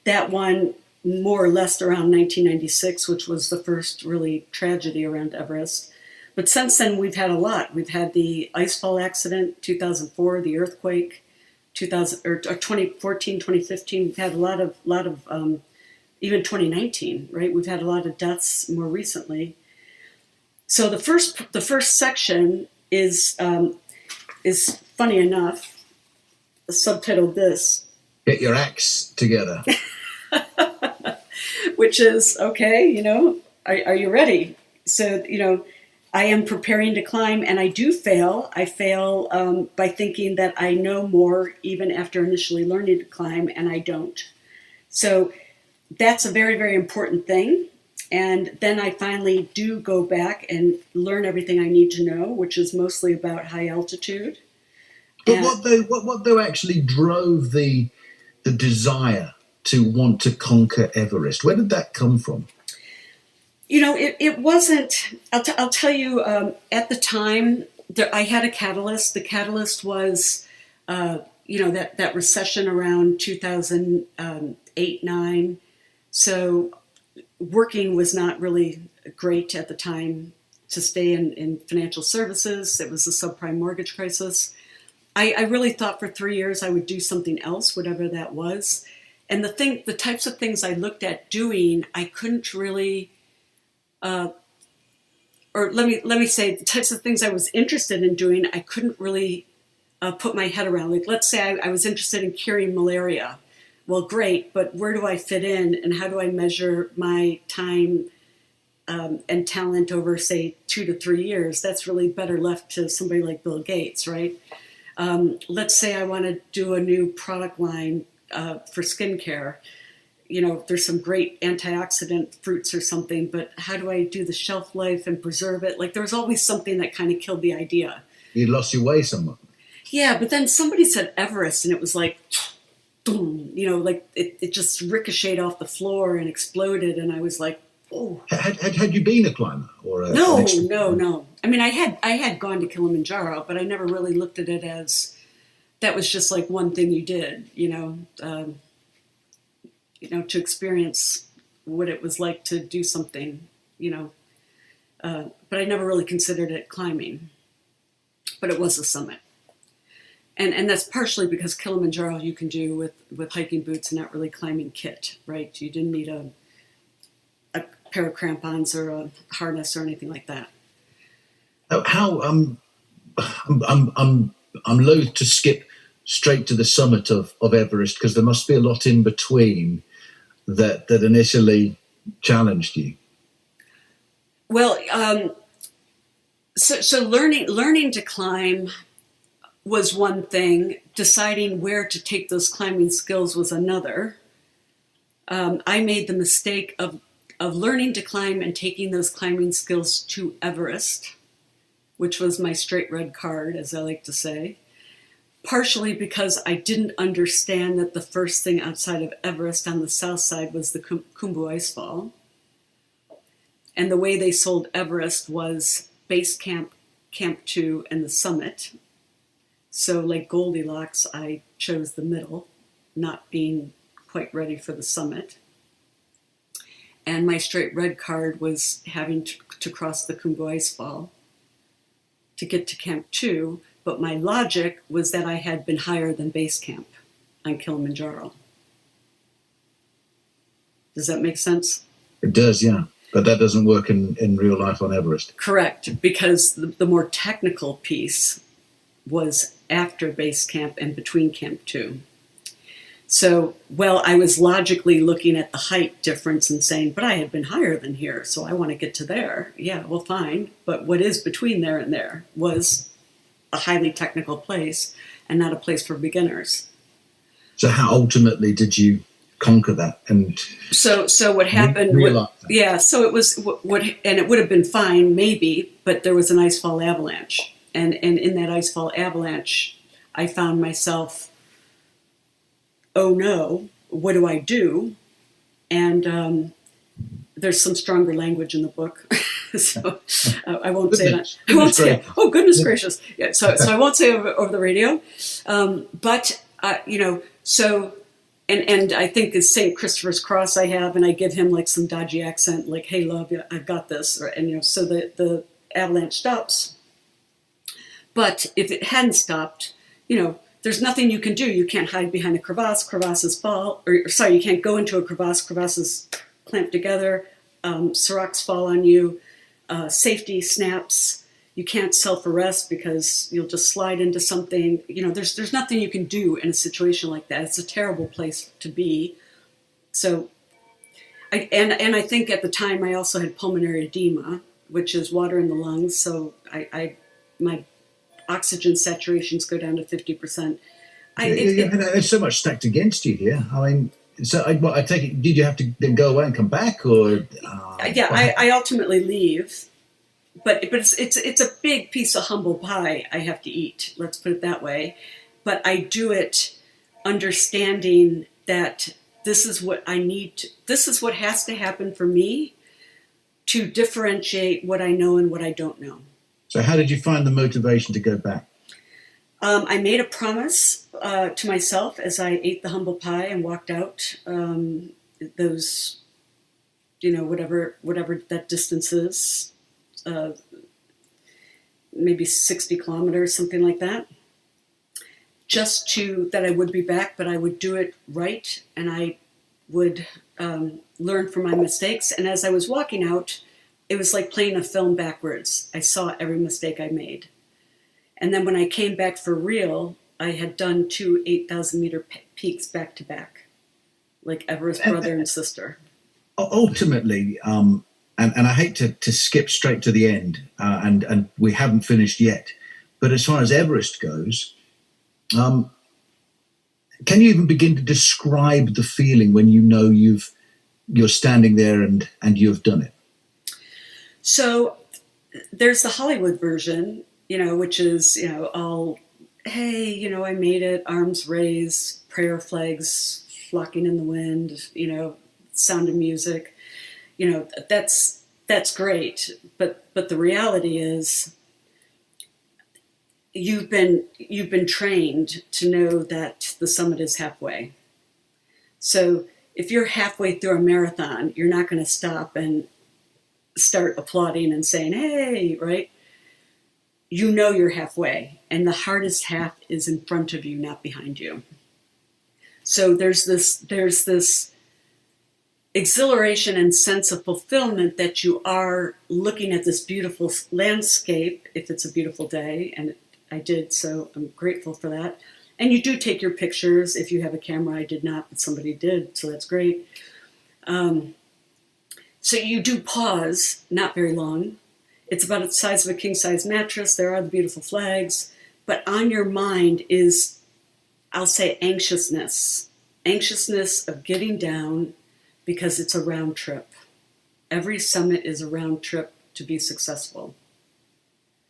Speaker 2: That one more or less around 1996, which was the first really tragedy around Everest. But since then, we've had a lot. We've had the icefall accident, 2004, the earthquake, 2014, 2015. We've had a lot of even 2019, right? We've had a lot of deaths more recently. So the first section is funny enough, subtitled this:
Speaker 5: "Get your acts together."
Speaker 2: Which is, okay, are you ready? So, I am preparing to climb, and I do fail. I fail by thinking that I know more even after initially learning to climb, and I don't. So that's a very, very important thing. And then I finally do go back and learn everything I need to know, which is mostly about high altitude.
Speaker 5: But what though actually drove the desire to want to conquer Everest? Where did that come from?
Speaker 2: It wasn't. I'll tell you. At the time, I had a catalyst. The catalyst was, that recession around 2008-9. So working was not really great at the time to stay in financial services. It was the subprime mortgage crisis. I really thought for 3 years I would do something else, whatever that was. And the types of things I looked at doing, I couldn't really, or let me say, the types of things I was interested in doing, I couldn't really put my head around. Like, let's say I was interested in curing malaria. Well, great, but where do I fit in, and how do I measure my time and talent over, say, 2 to 3 years? That's really better left to somebody like Bill Gates, right? Let's say I want to do a new product line for skincare. There's some great antioxidant fruits or something, but how do I do the shelf life and preserve it? Like, there was always something that kind of killed the idea.
Speaker 5: You lost your way somewhat.
Speaker 2: Yeah, but then somebody said Everest, and it was like, boom, like it just ricocheted off the floor and exploded, and I was like, oh.
Speaker 5: Had you been a climber or
Speaker 2: No. I mean, I had gone to Kilimanjaro, but I never really looked at it as that was just like one thing you did, to experience what it was like to do something, but I never really considered it climbing. But it was a summit. And that's partially because Kilimanjaro you can do with hiking boots and not really climbing kit, right? You didn't need a pair of crampons or a harness or anything like that.
Speaker 5: I'm loath to skip straight to the summit of Everest? Because there must be a lot in between that initially challenged you.
Speaker 2: Well, so learning to climb was one thing. Deciding where to take those climbing skills was another. I made the mistake of learning to climb and taking those climbing skills to Everest, which was my straight red card, as I like to say. Partially because I didn't understand that the first thing outside of Everest on the south side was the Khumbu Icefall. And the way they sold Everest was base camp, Camp 2, and the summit. So like Goldilocks, I chose the middle, not being quite ready for the summit. And my straight red card was having to cross the Khumbu Icefall to get to Camp 2. But my logic was that I had been higher than base camp on Kilimanjaro. Does that make sense?
Speaker 5: It does, yeah. But that doesn't work in real life on Everest.
Speaker 2: Correct, because the more technical piece was after base camp and between Camp 2. So, I was logically looking at the height difference and saying, but I had been higher than here, so I want to get to there. Yeah, well, fine. But what is between there and there was a highly technical place and not a place for beginners.
Speaker 5: So how ultimately did you conquer that? And
Speaker 2: so what happened? So it was and it would have been fine maybe, but there was an icefall avalanche, and in that icefall avalanche, I found myself, oh no, what do I do? And there's some stronger language in the book. So I won't say that. I won't say it. Oh, goodness gracious. Yeah, so I won't say over the radio. But so, and I think it's St. Christopher's Cross I have, and I give him like some dodgy accent, like, hey, love, I've got this. And, so the avalanche stops. But if it hadn't stopped, there's nothing you can do. You can't hide behind a crevasse. Crevasses fall. You can't go into a crevasse. Crevasses clamp together. Seracs fall on you. Safety snaps. You can't self-arrest because you'll just slide into something. There's nothing you can do in a situation like that. It's a terrible place to be. So, I think at the time I also had pulmonary edema, which is water in the lungs. So my oxygen saturations go down to 50%.
Speaker 5: There's so much stacked against you here. I mean, so I take it, did you have to then go away and come back, or?
Speaker 2: I ultimately leave, but it's a big piece of humble pie I have to eat. Let's put it that way. But I do it understanding that this is what I need. This is what has to happen for me to differentiate what I know and what I don't know.
Speaker 5: So how did you find the motivation to go back?
Speaker 2: I made a promise to myself as I ate the humble pie and walked out those, whatever that distance is, maybe 60 kilometers, something like that, that I would be back, but I would do it right, and I would learn from my mistakes. And as I was walking out, it was like playing a film backwards. I saw every mistake I made. And then when I came back for real, I had done 2 8,000-meter peaks back to back, like Everest brother and sister.
Speaker 5: Ultimately, and I hate to skip straight to the end, and we haven't finished yet, but as far as Everest goes, can you even begin to describe the feeling when you're standing there and you've done it?
Speaker 2: So there's the Hollywood version, which is, all, hey, I made it, arms raised, prayer flags flocking in the wind, sound of music, that's great. But the reality is you've been trained to know that the summit is halfway. So if you're halfway through a marathon, you're not going to stop and start applauding and saying, hey, right? You're halfway, and the hardest half is in front of you, not behind you. So there's this exhilaration and sense of fulfillment that you are looking at this beautiful landscape, if it's a beautiful day, and I did, so I'm grateful for that. And you do take your pictures if you have a camera. I did not, but somebody did, so that's great. So you do pause, not very long. It's about the size of a king-size mattress. There are the beautiful flags. But on your mind is, I'll say, anxiousness. Anxiousness of getting down because it's a round trip. Every summit is a round trip to be successful.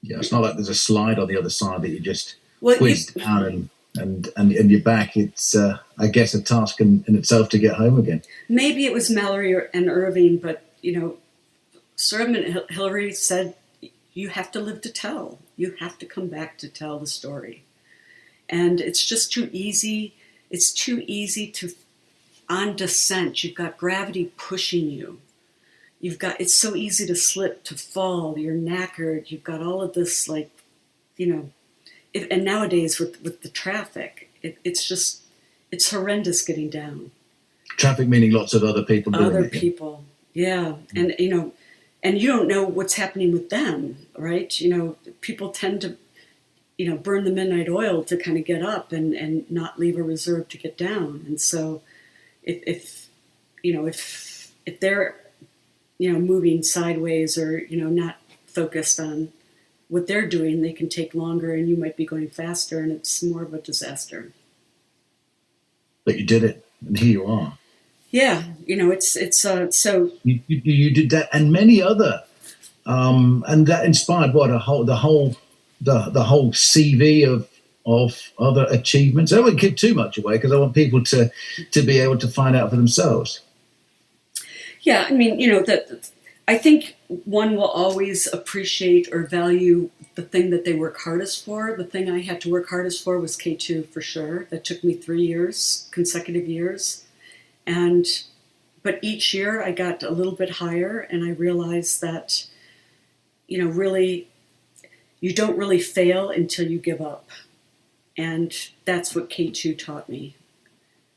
Speaker 5: Yeah, it's not like there's a slide on the other side that you just whiz down and you're back. It's, I guess, a task in itself to get home again.
Speaker 2: Maybe it was Mallory and Irving, but, Sir Edmund Hillary said, you have to live to tell. You have to come back to tell the story. And it's just too easy. It's too easy to, on descent, you've got gravity pushing you. It's so easy to slip, to fall. You're knackered. You've got all of this, and nowadays with the traffic, it's horrendous getting down.
Speaker 5: Traffic meaning lots of other people doing it.
Speaker 2: Other people, yeah. And, and you don't know what's happening with them, right? People tend to, burn the midnight oil to kind of get up and not leave a reserve to get down. And so if they're, moving sideways or, not focused on what they're doing, they can take longer and you might be going faster and it's more of a disaster.
Speaker 5: But you did it and here you are.
Speaker 2: Yeah. So
Speaker 5: you did that and many other, and that inspired the whole CV of other achievements. I won't give too much away because I want people to be able to find out for themselves.
Speaker 2: Yeah, I think one will always appreciate or value the thing that they work hardest for. The thing I had to work hardest for was K2 for sure. That took me 3 years, consecutive years. But each year I got a little bit higher and I realized that, really, you don't really fail until you give up. And that's what K2 taught me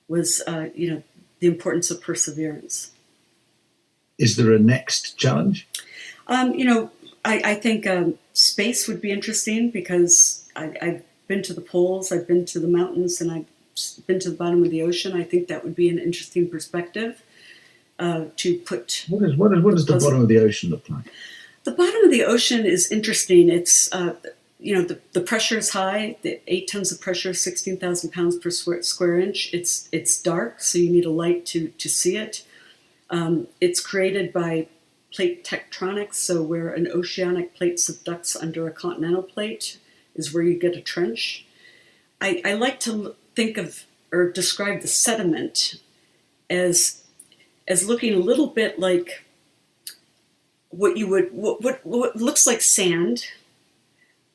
Speaker 2: was, the importance of perseverance.
Speaker 5: Is there a next challenge?
Speaker 2: I think space would be interesting because I've been to the poles, I've been to the mountains, and I've been to the bottom of the ocean. I think that would be an interesting perspective to put.
Speaker 5: What does the bottom of the ocean look like?
Speaker 2: The bottom of the ocean is interesting. It's the pressure is high. The 8 tons of pressure, 16,000 pounds per square inch. It's dark, so you need a light to see it. It's created by plate tectonics, so where an oceanic plate subducts under a continental plate is where you get a trench. I like to think of or describe the sediment as looking a little bit like what looks like sand,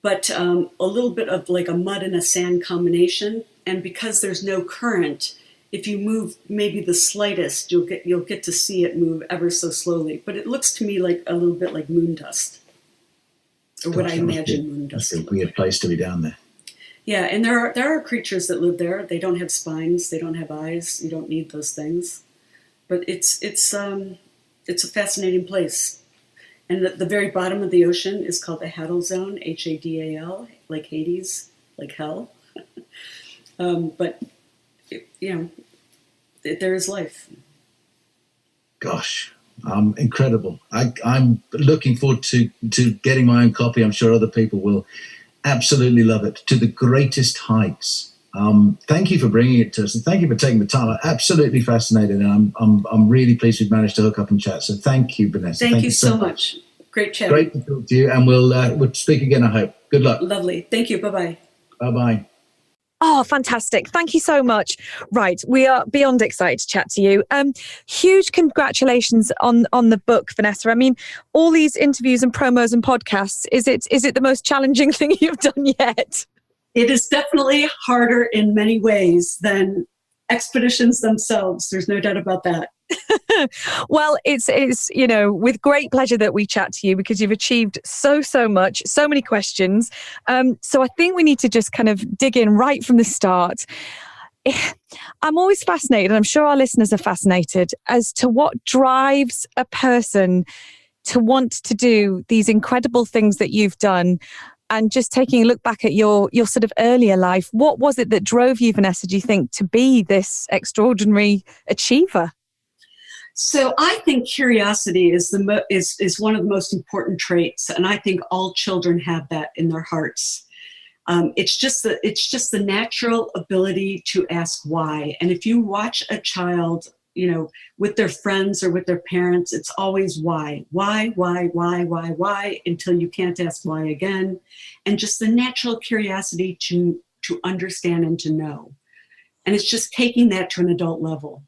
Speaker 2: but a little bit of like a mud and a sand combination. And because there's no current, if you move maybe the slightest, you'll get to see it move ever so slowly. But it looks to me like a little bit like moon dust, or what I imagine moon dust.
Speaker 5: It's a weird place to be down there.
Speaker 2: Yeah, and there are creatures that live there. They don't have spines. They don't have eyes. You don't need those things. But it's a fascinating place. And the very bottom of the ocean is called the Hadal Zone, Hadal, like Hades, like hell. But there is life.
Speaker 5: Gosh, incredible. I'm looking forward to getting my own copy. I'm sure other people will absolutely love it. To the Greatest Heights. Thank you for bringing it to us, and thank you for taking the time. I'm absolutely fascinated, and I'm really pleased we've managed to hook up and chat. So thank you, Vanessa.
Speaker 2: Thank you so much. Great chat.
Speaker 5: Great to talk to you, and we'll speak again, I hope. Good luck.
Speaker 2: Lovely. Thank you. Bye-bye.
Speaker 5: Bye-bye.
Speaker 6: Oh, fantastic. Thank you so much. Right. We are beyond excited to chat to you. Huge congratulations on the book, Vanessa. I mean, all these interviews and promos and podcasts, is it the most challenging thing you've done yet?
Speaker 2: It is definitely harder in many ways than expeditions themselves. There's no doubt about that.
Speaker 6: Well, it's with great pleasure that we chat to you because you've achieved so much, so many questions. So I think we need to just kind of dig in right from the start. I'm always fascinated, and I'm sure our listeners are fascinated, as to what drives a person to want to do these incredible things that you've done. and just taking a look back at your sort of earlier life, what was it that drove you, Vanessa, do you think, to be this extraordinary achiever?
Speaker 2: So I think curiosity is is one of the most important traits, and I think all children have that in their hearts. It's just the natural ability to ask why. And if you watch a child, with their friends or with their parents, it's always why, until you can't ask why again. And just the natural curiosity to understand and to know. And it's just taking that to an adult level.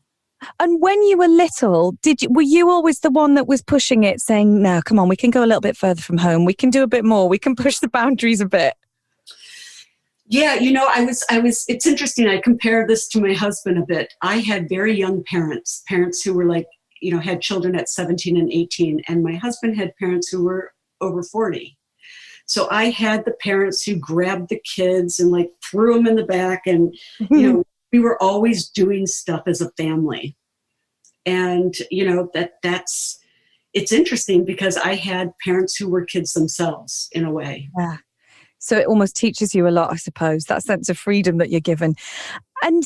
Speaker 6: And when you were little, were you always the one that was pushing it, saying, no, come on, we can go a little bit further from home. We can do a bit more. We can push the boundaries a bit.
Speaker 2: Yeah, it's interesting. I compare this to my husband a bit. I had very young parents who were had children at 17 and 18. And my husband had parents who were over 40. So I had the parents who grabbed the kids and threw them in the back. And, we were always doing stuff as a family. And, it's interesting because I had parents who were kids themselves in a way.
Speaker 6: Yeah. So it almost teaches you a lot, I suppose, that sense of freedom that you're given. And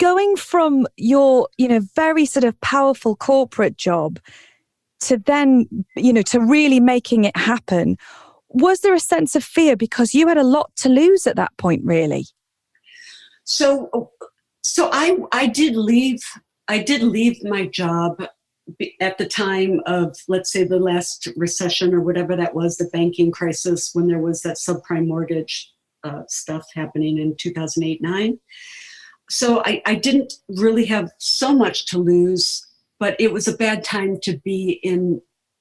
Speaker 6: going from your, very sort of powerful corporate job to then, to really making it happen, was there a sense of fear because you had a lot to lose at that point, really?
Speaker 2: So I did leave my job at the time of, let's say, the last recession or whatever that was, the banking crisis, when there was that subprime mortgage stuff happening in 2008-9. So I didn't really have so much to lose, but it was a bad time to be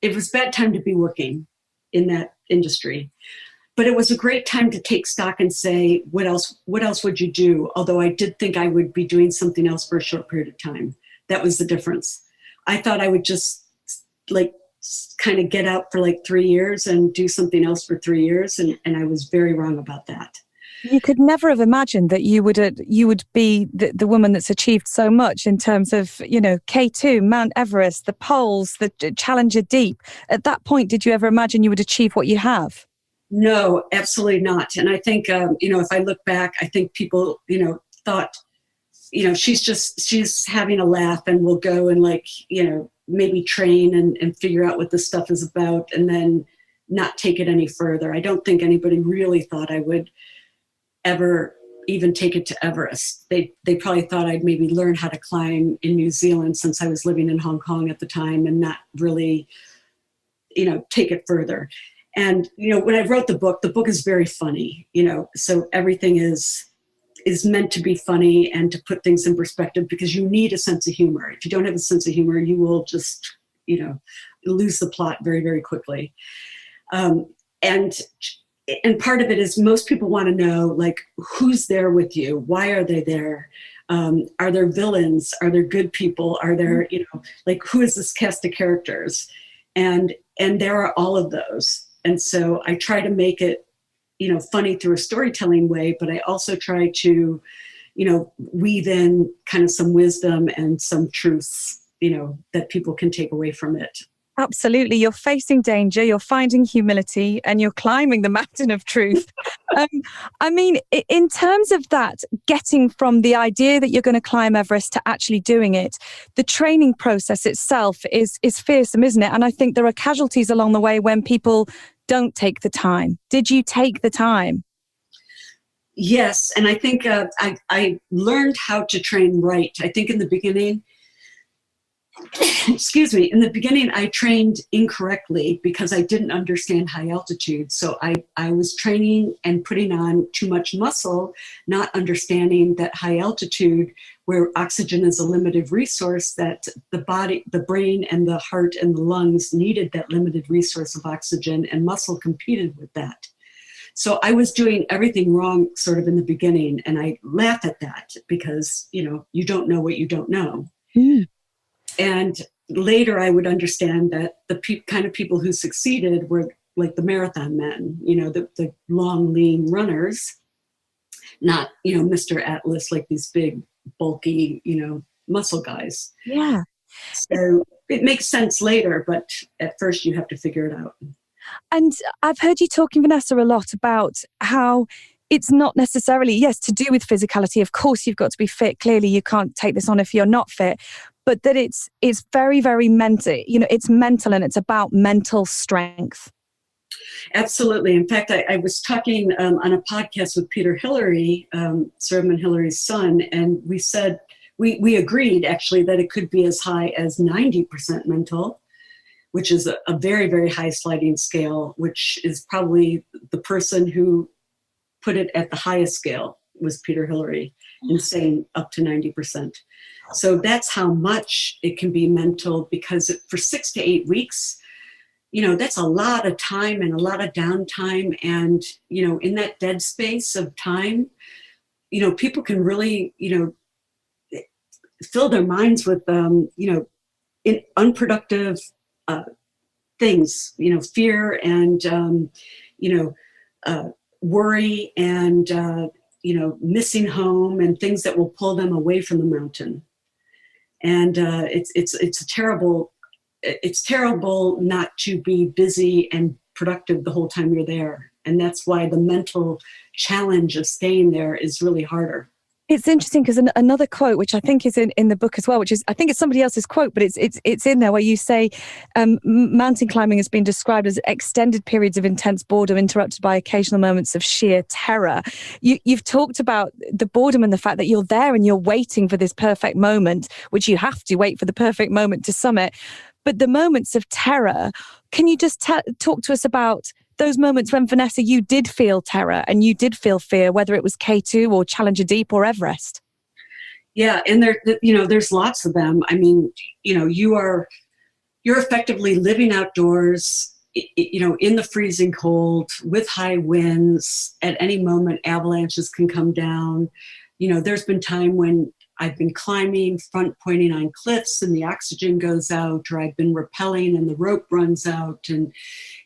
Speaker 2: working in that industry. But it was a great time to take stock and say, what else would you do? Although I did think I would be doing something else for a short period of time. That was the difference. I thought I would just kind of get out for 3 years and do something else for 3 years. And I was very wrong about that.
Speaker 6: You could never have imagined that you would be the woman that's achieved so much in terms of, K2, Mount Everest, the poles, the Challenger Deep. At that point, did you ever imagine you would achieve what you have?
Speaker 2: No, absolutely not. And I think, if I look back, I think people, thought, she's having a laugh and we'll go and maybe train and figure out what this stuff is about and then not take it any further. I don't think anybody really thought I would ever even take it to Everest. They probably thought I'd maybe learn how to climb in New Zealand since I was living in Hong Kong at the time and not really, take it further. And, when I wrote the book is very funny, so everything is meant to be funny and to put things in perspective because you need a sense of humor. If you don't have a sense of humor, you will just, lose the plot very, very quickly. And part of it is most people want to know, who's there with you? Why are they there? Are there villains? Are there good people? Are there, who is this cast of characters? And there are all of those. And so I try to make it, funny through a storytelling way, but I also try to, weave in kind of some wisdom and some truths, that people can take away from it.
Speaker 6: Absolutely. You're facing danger, you're finding humility, and you're climbing the mountain of truth. In terms of that, getting from the idea that you're going to climb Everest to actually doing it, the training process itself is fearsome, isn't it? And I think there are casualties along the way when people don't take the time. Did you take the time?
Speaker 2: Yes. And I think I learned how to train right. I think in the beginning, in the beginning, I trained incorrectly because I didn't understand high altitude. So I was training and putting on too much muscle, not understanding that high altitude, where oxygen is a limited resource, that the body, the brain and the heart and the lungs needed that limited resource of oxygen, and muscle competed with that. So I was doing everything wrong sort of in the beginning. And I laugh at that because, you don't know what you don't know.
Speaker 6: Mm.
Speaker 2: And later I would understand that the kind of people who succeeded were like the marathon men, the long, lean runners, not, Mr. Atlas, like these big, bulky, muscle guys.
Speaker 6: Yeah.
Speaker 2: So it makes sense later, but at first you have to figure it out.
Speaker 6: And I've heard you talking, Vanessa, a lot about how it's not necessarily, yes, to do with physicality. Of course, you've got to be fit. Clearly, you can't take this on if you're not fit. But that it's very, very mental. You know, it's mental, and it's about mental strength.
Speaker 2: Absolutely. In fact, I was talking on a podcast with Peter Hillary, Sir Edmund Hillary's son, and we said, we agreed actually that it could be as high as 90% mental, which is a very, very high sliding scale, which is probably the person who put it at the highest scale was Peter Hillary, in saying up to 90%. So that's how much it can be mental, because for 6 to 8 weeks, you know, that's a lot of time and a lot of downtime. And, you know, in that dead space of time, you know, people can really, you know, fill their minds with, you know, unproductive things, you know, fear and, you know, worry and, you know, missing home and things that will pull them away from the mountain. And it's terrible not to be busy and productive the whole time you're there. And that's why the mental challenge of staying there is really harder.
Speaker 6: It's interesting because another quote, which I think is in the book as well, which is, I think it's somebody else's quote, but it's in there, where you say mountain climbing has been described as extended periods of intense boredom interrupted by occasional moments of sheer terror. You've talked about the boredom and the fact that you're there and you're waiting for this perfect moment, which you have to wait for the perfect moment to summit. But the moments of terror, can you just talk to us about those moments when, Vanessa, you did feel terror and you did feel fear, whether it was K2 or Challenger Deep or Everest?
Speaker 2: Yeah, and there's lots of them. I mean, you know, you're effectively living outdoors, you know, in the freezing cold with high winds. At any moment, avalanches can come down. You know, there's been time when I've been climbing, front pointing on cliffs, and the oxygen goes out, or I've been rappelling and the rope runs out. And,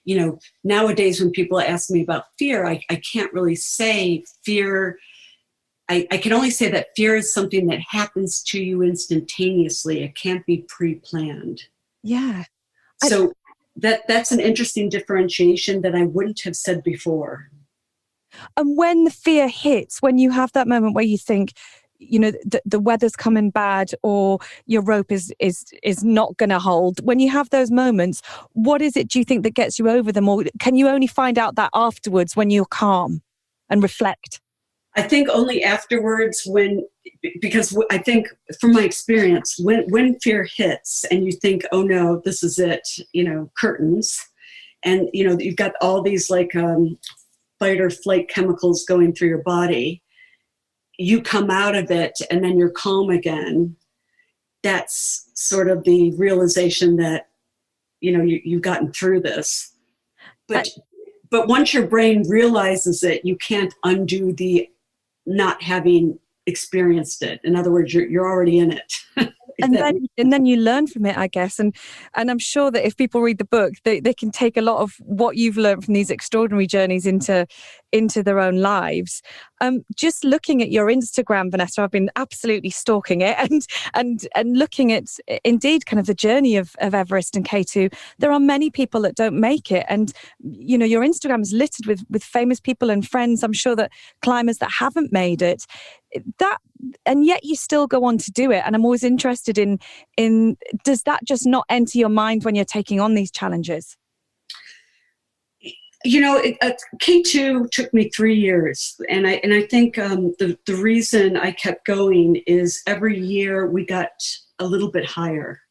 Speaker 2: you know, nowadays when people ask me about fear, I can't really say fear. I can only say that fear is something that happens to you instantaneously. It can't be pre-planned.
Speaker 6: Yeah.
Speaker 2: So that's an interesting differentiation that I wouldn't have said before.
Speaker 6: And when the fear hits, when you have that moment where you think, you know, the weather's coming bad, or your rope is not going to hold, when you have those moments, what is it, do you think, that gets you over them? Or can you only find out that afterwards when you're calm and reflect?
Speaker 2: I think only afterwards, because I think from my experience, when fear hits and you think, oh no, this is it, you know, curtains, and, you know, you've got all these like fight or flight chemicals going through your body, you come out of it and then you're calm again. That's sort of the realization that, you know, you've gotten through this. But once your brain realizes it, you can't undo the not having experienced it. In other words, you're already in it.
Speaker 6: And then you learn from it, I guess. And I'm sure that if people read the book, they can take a lot of what you've learned from these extraordinary journeys into their own lives. Just looking at your Instagram, Vanessa, I've been absolutely stalking it and looking at, indeed, kind of the journey of Everest and K2. There are many people that don't make it. And, you know, your Instagram is littered with famous people and friends, I'm sure, that climbers that haven't made it. And yet you still go on to do it. And I'm always interested in does that just not enter your mind when you're taking on these challenges?
Speaker 2: You know, K2 took me 3 years, and I think the reason I kept going is every year we got a little bit higher,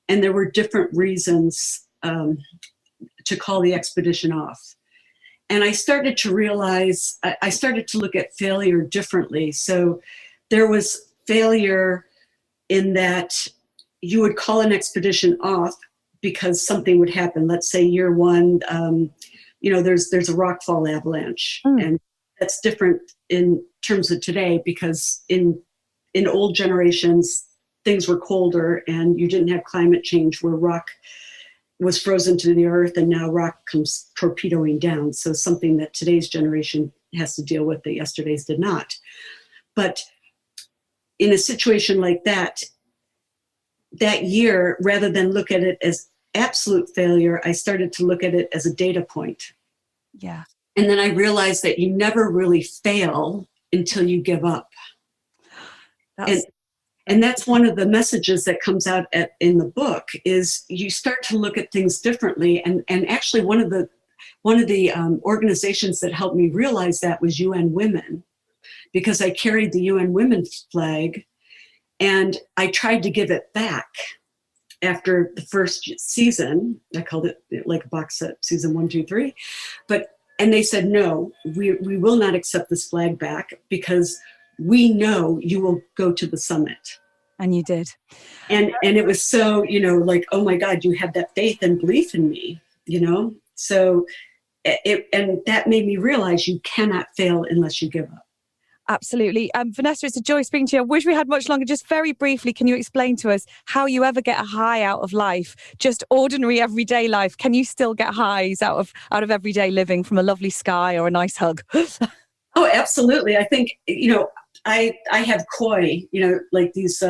Speaker 2: and there were different reasons to call the expedition off. And I started to realize, I started to look at failure differently. So there was failure in that you would call an expedition off because something would happen. Let's say year one, you know, there's a rockfall avalanche, and that's different in terms of today, because in old generations, things were colder and you didn't have climate change where rock was frozen to the earth and now rock comes torpedoing down. So something that today's generation has to deal with that yesterday's did not. But in a situation like that year, rather than look at it as absolute failure, I started to look at it as a data point.
Speaker 6: Yeah.
Speaker 2: And then I realized that you never really fail until you give up. And that's one of the messages that comes out in the book, is you start to look at things differently. And actually one of the organizations that helped me realize that was UN Women, because I carried the UN Women flag and I tried to give it back after the first season. I called it like a box set, season 1, 2, 3. And they said, no, we will not accept this flag back, because we know you will go to the summit.
Speaker 6: And you did.
Speaker 2: And it was so, like, oh my God, you have that faith and belief in me, So and that made me realize you cannot fail unless you give up.
Speaker 6: Absolutely. Vanessa, it's a joy speaking to you. I wish we had much longer. Just very briefly, can you explain to us how you ever get a high out of life? Just ordinary, everyday life. Can you still get highs out of everyday living, from a lovely sky or a nice hug?
Speaker 2: Oh, absolutely. I think, I have koi, like these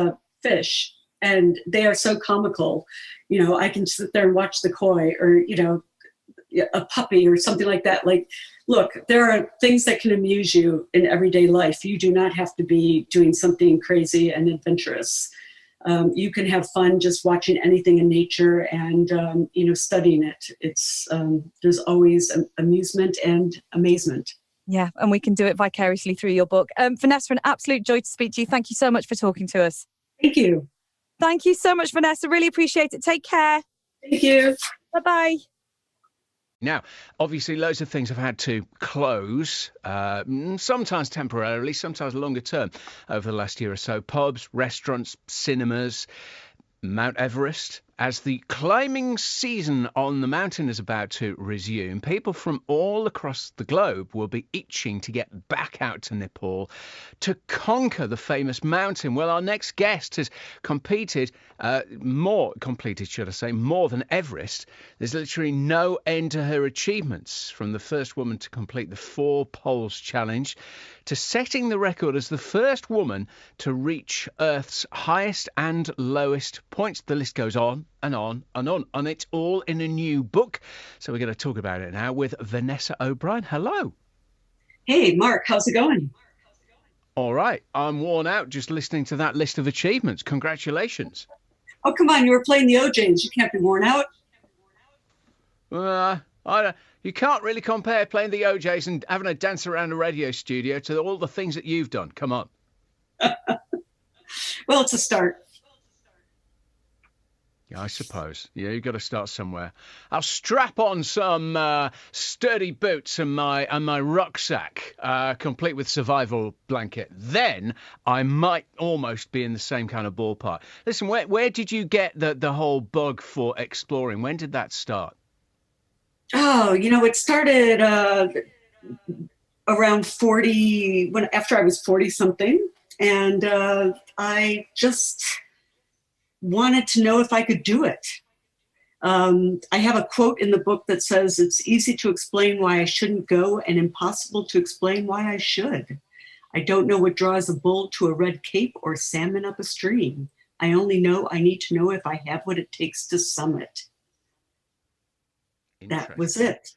Speaker 2: fish, and they are so comical. I can sit there and watch the koi, or, a puppy or something like that. Like, look, there are things that can amuse you in everyday life. You do not have to be doing something crazy and adventurous. You can have fun just watching anything in nature and, studying it. It's there's always amusement and amazement.
Speaker 6: Yeah, and we can do it vicariously through your book. Vanessa, an absolute joy to speak to you. Thank you so much for talking to us.
Speaker 2: Thank you.
Speaker 6: Thank you so much, Vanessa. Really appreciate it. Take care.
Speaker 2: Thank you.
Speaker 6: Bye-bye.
Speaker 3: Now, obviously, loads of things have had to close, sometimes temporarily, sometimes longer term, over the last year or so. Pubs, restaurants, cinemas, Mount Everest. As the climbing season on the mountain is about to resume, people from all across the globe will be itching to get back out to Nepal to conquer the famous mountain. Well, our next guest has completed more than Everest. There's literally no end to her achievements, from the first woman to complete the 4 Poles Challenge to setting the record as the first woman to reach Earth's highest and lowest points. The list goes on and on and on, and it's all in a new book. So we're going to talk about it now with Vanessa O'Brien. Hello.
Speaker 2: Hey, Mark, how's it going?
Speaker 3: All right. I'm worn out just listening to that list of achievements. Congratulations.
Speaker 2: Oh, come on. You were playing the OJs. You can't be worn out.
Speaker 3: You can't really compare playing the OJs and having a dance around a radio studio to all the things that you've done. Come on.
Speaker 2: Well, it's a start.
Speaker 3: Yeah, I suppose. Yeah, you've got to start somewhere. I'll strap on some sturdy boots and my rucksack, complete with survival blanket. Then I might almost be in the same kind of ballpark. Listen, where did you get the whole bug for exploring? When did that start?
Speaker 2: Oh, it started around 40, after I was 40 something. And I just wanted to know if I could do it. I have a quote in the book that says, "It's easy to explain why I shouldn't go and impossible to explain why I should. I don't know what draws a bull to a red cape or salmon up a stream. I only know I need to know if I have what it takes to summit." That was it.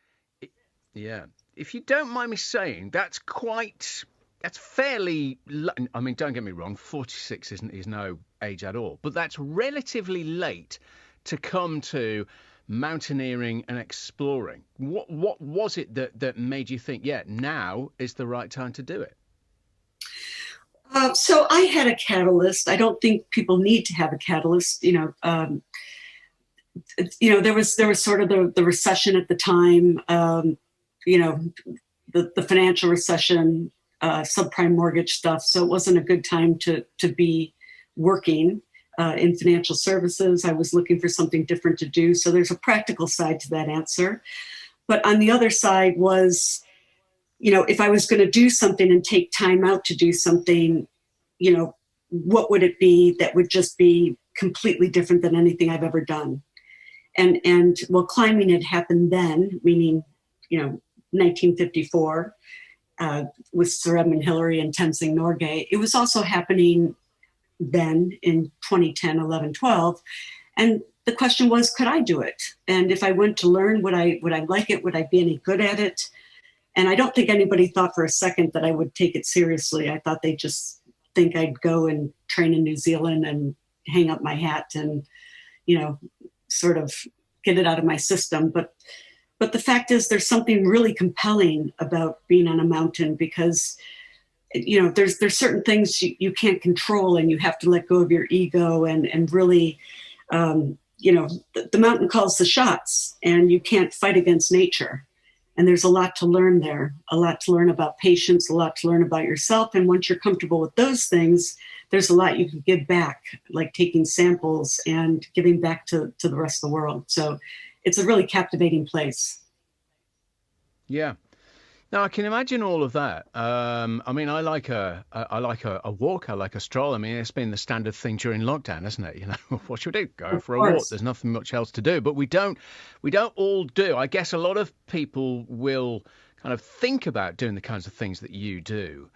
Speaker 3: Yeah. If you don't mind me saying, that's fairly, I mean, don't get me wrong, 46 is no age at all, but that's relatively late to come to mountaineering and exploring. What was it that made you think, yeah, now is the right time to do it?
Speaker 2: So I had a catalyst. I don't think people need to have a catalyst. There was sort of the recession at the time, the financial recession, subprime mortgage stuff. So it wasn't a good time to be working in financial services. I was looking for something different to do. So there's a practical side to that answer. But on the other side was, if I was going to do something and take time out to do something, what would it be that would just be completely different than anything I've ever done? And climbing had happened then, meaning, 1954, with Sir Edmund Hillary and Tenzing Norgay. It was also happening then in 2010, 11, 12. And the question was, could I do it? And if I went to learn, would I like it? Would I be any good at it? And I don't think anybody thought for a second that I would take it seriously. I thought they'd just think I'd go and train in New Zealand and hang up my hat and, sort of get it out of my system. But the fact is, there's something really compelling about being on a mountain because, there's certain things you can't control, and you have to let go of your ego and really, the mountain calls the shots, and you can't fight against nature. And there's a lot to learn there, a lot to learn about patience, a lot to learn about yourself. And once you're comfortable with those things, there's a lot you can give back, like taking samples and giving back to the rest of the world. So it's a really captivating place.
Speaker 1: Yeah. Now I can imagine all of that. I like a walk. I like a stroll. I mean, it's been the standard thing during lockdown, isn't it? What should we do? Go for a walk. There's nothing much else to do. But we don't all do. I guess a lot of people will kind of think about doing the kinds of things that you do.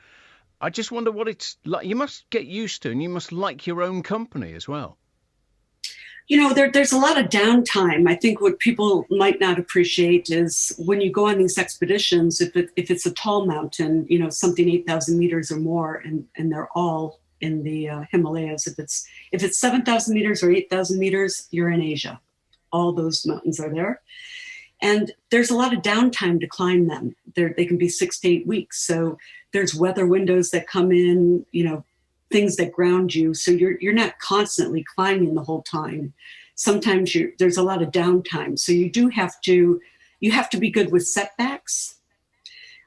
Speaker 1: I just wonder what it's like. You must get used to, and you must like your own company as well.
Speaker 2: There's a lot of downtime. I think what people might not appreciate is when you go on these expeditions, if it's a tall mountain, something 8,000 meters or more, and they're all in the Himalayas. If it's 7,000 meters or 8,000 meters, you're in Asia. All those mountains are there. And there's a lot of downtime to climb them. They can be 6 to 8 weeks. So there's weather windows that come in, things that ground you. So you're not constantly climbing the whole time. Sometimes there's a lot of downtime. So you have to be good with setbacks.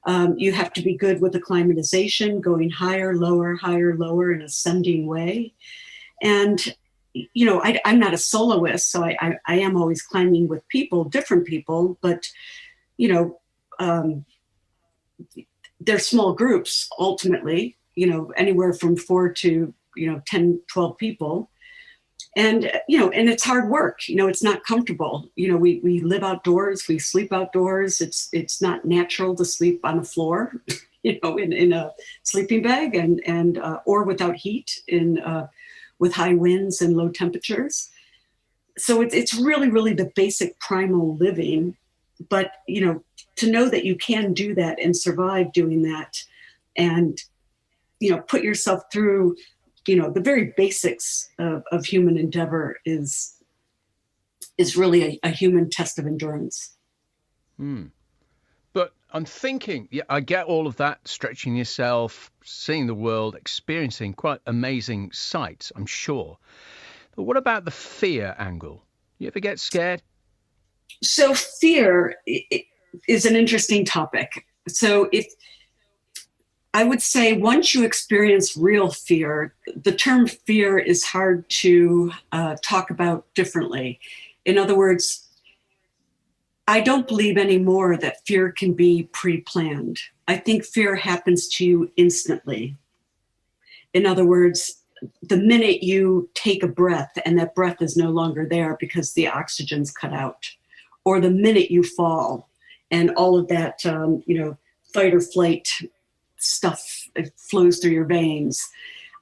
Speaker 2: You have to be good with acclimatization, going higher, lower in ascending way. And, I'm not a soloist, so I am always climbing with people, different people, but, they're small groups ultimately, anywhere from 4 to, 10, 12 people. And, and it's hard work, it's not comfortable. We live outdoors, we sleep outdoors. It's not natural to sleep on the floor, in a sleeping bag and or without heat with high winds and low temperatures. So it's really, really the basic primal living. But, to know that you can do that and survive doing that and, put yourself through, the very basics of human endeavor is really a human test of endurance.
Speaker 1: But I'm thinking, I get all of that, stretching yourself, seeing the world, experiencing quite amazing sights, I'm sure. But what about the fear angle? You ever get scared?
Speaker 2: So fear is an interesting topic. So I would say once you experience real fear, the term fear is hard to talk about differently. In other words, I don't believe anymore that fear can be pre-planned. I think fear happens to you instantly. In other words, the minute you take a breath and that breath is no longer there because the oxygen's cut out, or the minute you fall and all of that, fight or flight stuff flows through your veins.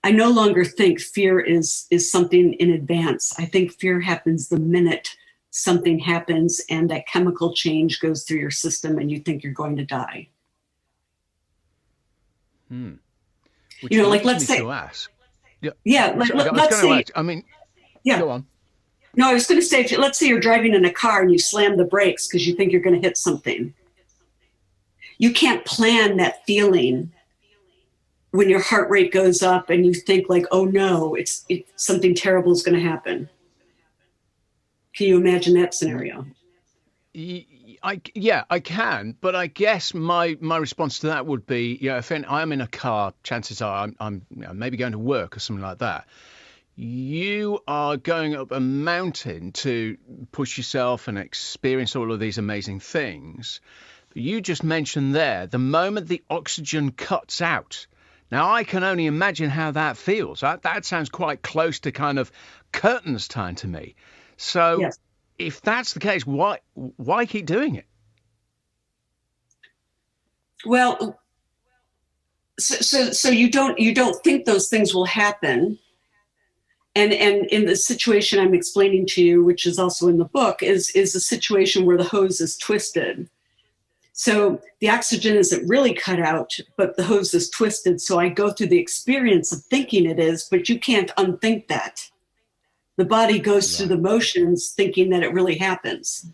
Speaker 2: I no longer think fear is something in advance. I think fear happens the minute something happens and that chemical change goes through your system and you think you're going to die.
Speaker 1: Which let's say.
Speaker 2: Let's say.
Speaker 1: Go on.
Speaker 2: No, I was going to say, let's say you're driving in a car and you slam the brakes because you think you're going to hit something. You can't plan that feeling when your heart rate goes up and you think like, oh no, it's something terrible is going to happen. Can you imagine that scenario?
Speaker 1: I can, but I guess my response to that would be, if I'm in a car, chances are I'm maybe going to work or something like that. You are going up a mountain to push yourself and experience all of these amazing things. But you just mentioned there, the moment the oxygen cuts out. Now, I can only imagine how that feels. That sounds quite close to kind of curtains time to me. So yes. If that's the case, why keep doing it?
Speaker 2: Well, so you don't think those things will happen. And in the situation I'm explaining to you, which is also in the book, is a situation where the hose is twisted. So the oxygen isn't really cut out, but the hose is twisted. So I go through the experience of thinking it is, but you can't unthink that. The body goes through the motions thinking that it really happens.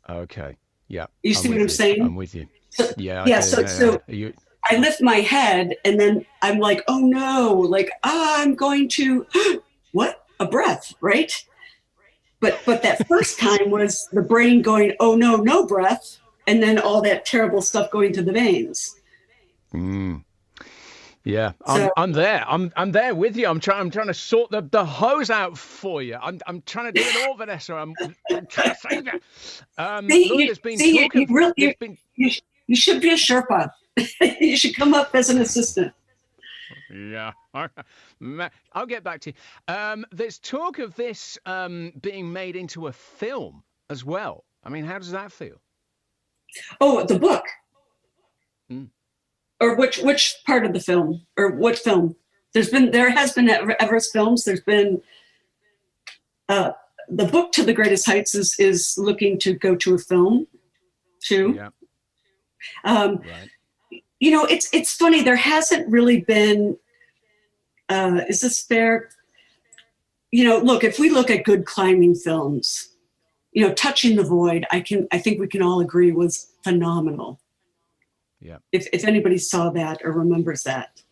Speaker 1: Okay. Yeah.
Speaker 2: You see what I'm saying?
Speaker 1: I'm with you. Yeah.
Speaker 2: Yeah. So I lift my head and then I'm like, oh no, like, I'm going to, what? A breath, right? But that first time was the brain going, oh no, no breath. And then all that terrible stuff going to the veins.
Speaker 1: Yeah,
Speaker 2: So-
Speaker 1: I'm there. I'm there with you. I'm trying to sort the hose out for you. I'm trying to do it all, Vanessa. I'm trying to save you. Look, there's been talk of,
Speaker 2: you should be a Sherpa. You should come up as an assistant.
Speaker 1: Yeah, I'll get back to you. There's talk of this being made into a film as well. I mean, how does that feel?
Speaker 2: Oh, the book. Or which part of the film, or what film? There has been Everest Films. There's been the book To the Greatest Heights is looking to go to a film too.
Speaker 1: Yeah.
Speaker 2: Right. You know, it's funny. There hasn't really been. Is this fair? You know, look, if we look at good climbing films, you know, Touching the Void, I think we can all agree was phenomenal.
Speaker 1: Yeah.
Speaker 2: If anybody saw that or remembers that,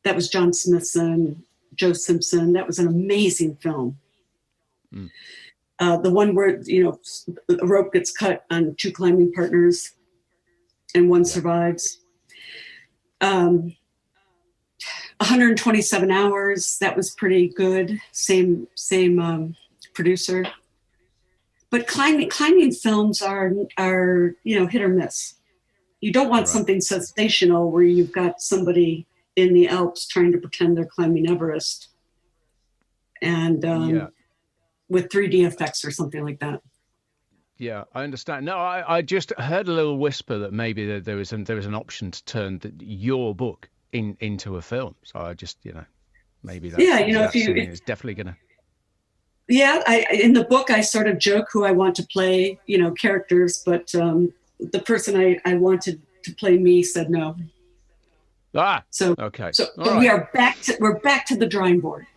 Speaker 2: that was John Smithson, Joe Simpson. That was an amazing film. The one where, you know, a rope gets cut on 2 climbing partners and one survives. 127 Hours. That was pretty good. Same producer. But climbing films are you know, hit or miss. You don't want something sensational where you've got somebody in the Alps trying to pretend they're climbing Everest and with 3D effects or something like that.
Speaker 1: Yeah, I understand. No, I just heard a little whisper that maybe there was an option to turn your book into a film. So I just, you know, maybe that's,
Speaker 2: you know,
Speaker 1: it's definitely gonna.
Speaker 2: Yeah, in the book I sort of joke who I want to play, you know, characters, but the person I wanted to play me said no. So
Speaker 1: okay.
Speaker 2: So
Speaker 1: All
Speaker 2: we
Speaker 1: right.
Speaker 2: are back to the drawing board.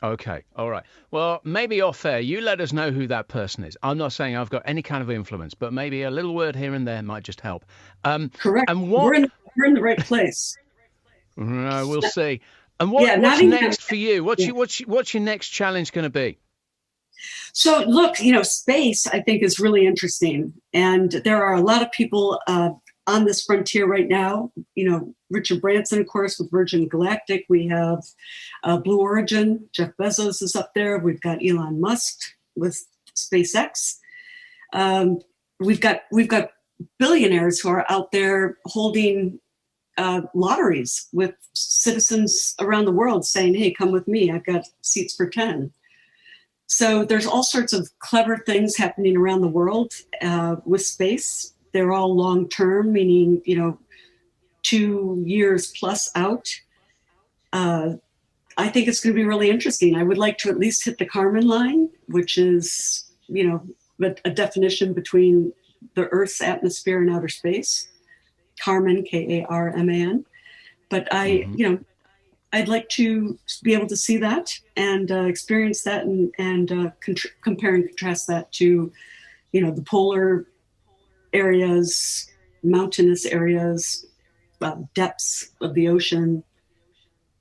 Speaker 1: Okay. All right. Well, maybe off air, you let us know who that person is. I'm not saying I've got any kind of influence, but maybe a little word here and there might just help.
Speaker 2: Correct.
Speaker 1: And what
Speaker 2: we're in the right place.
Speaker 1: we'll see. And
Speaker 2: Yeah,
Speaker 1: what's
Speaker 2: not
Speaker 1: next for you? What's your next challenge going to be?
Speaker 2: So look, you know, space I think is really interesting, and there are a lot of people on this frontier right now. You know, Richard Branson, of course, with Virgin Galactic. We have Blue Origin. Jeff Bezos is up there. We've got Elon Musk with SpaceX. We've got billionaires who are out there holding lotteries with citizens around the world saying, hey, come with me. I've got seats for 10. So there's all sorts of clever things happening around the world with space. They're all long-term, meaning, you know, 2 years plus out. I think it's going to be really interesting. I would like to at least hit the Kármán line, which is, you know, a definition between the Earth's atmosphere and outer space. Kármán, K-A-R-M-A-N. But you know, I'd like to be able to see that and experience that and compare and contrast that to, you know, the polar areas, mountainous areas, depths of the ocean,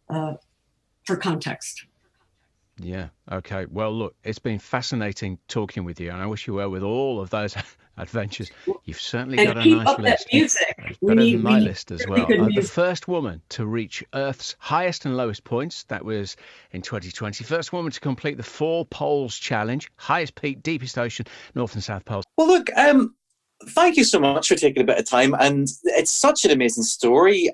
Speaker 2: for context.
Speaker 1: Yeah. Okay. Well, look, it's been fascinating talking with you, and I wish you well with all of those adventures. You've certainly got a
Speaker 2: keep
Speaker 1: nice
Speaker 2: up
Speaker 1: list.
Speaker 2: that music.
Speaker 1: It's
Speaker 2: We
Speaker 1: better
Speaker 2: need-
Speaker 1: than
Speaker 2: we
Speaker 1: my
Speaker 2: need
Speaker 1: list as
Speaker 2: really
Speaker 1: well.
Speaker 2: good
Speaker 1: The
Speaker 2: music.
Speaker 1: first woman to reach Earth's highest and lowest points. That was in 2020. First woman to complete the 4 Poles Challenge. Highest peak, deepest ocean, North and South Poles.
Speaker 7: Well, look, thank you so much for taking a bit of time, and it's such an amazing story.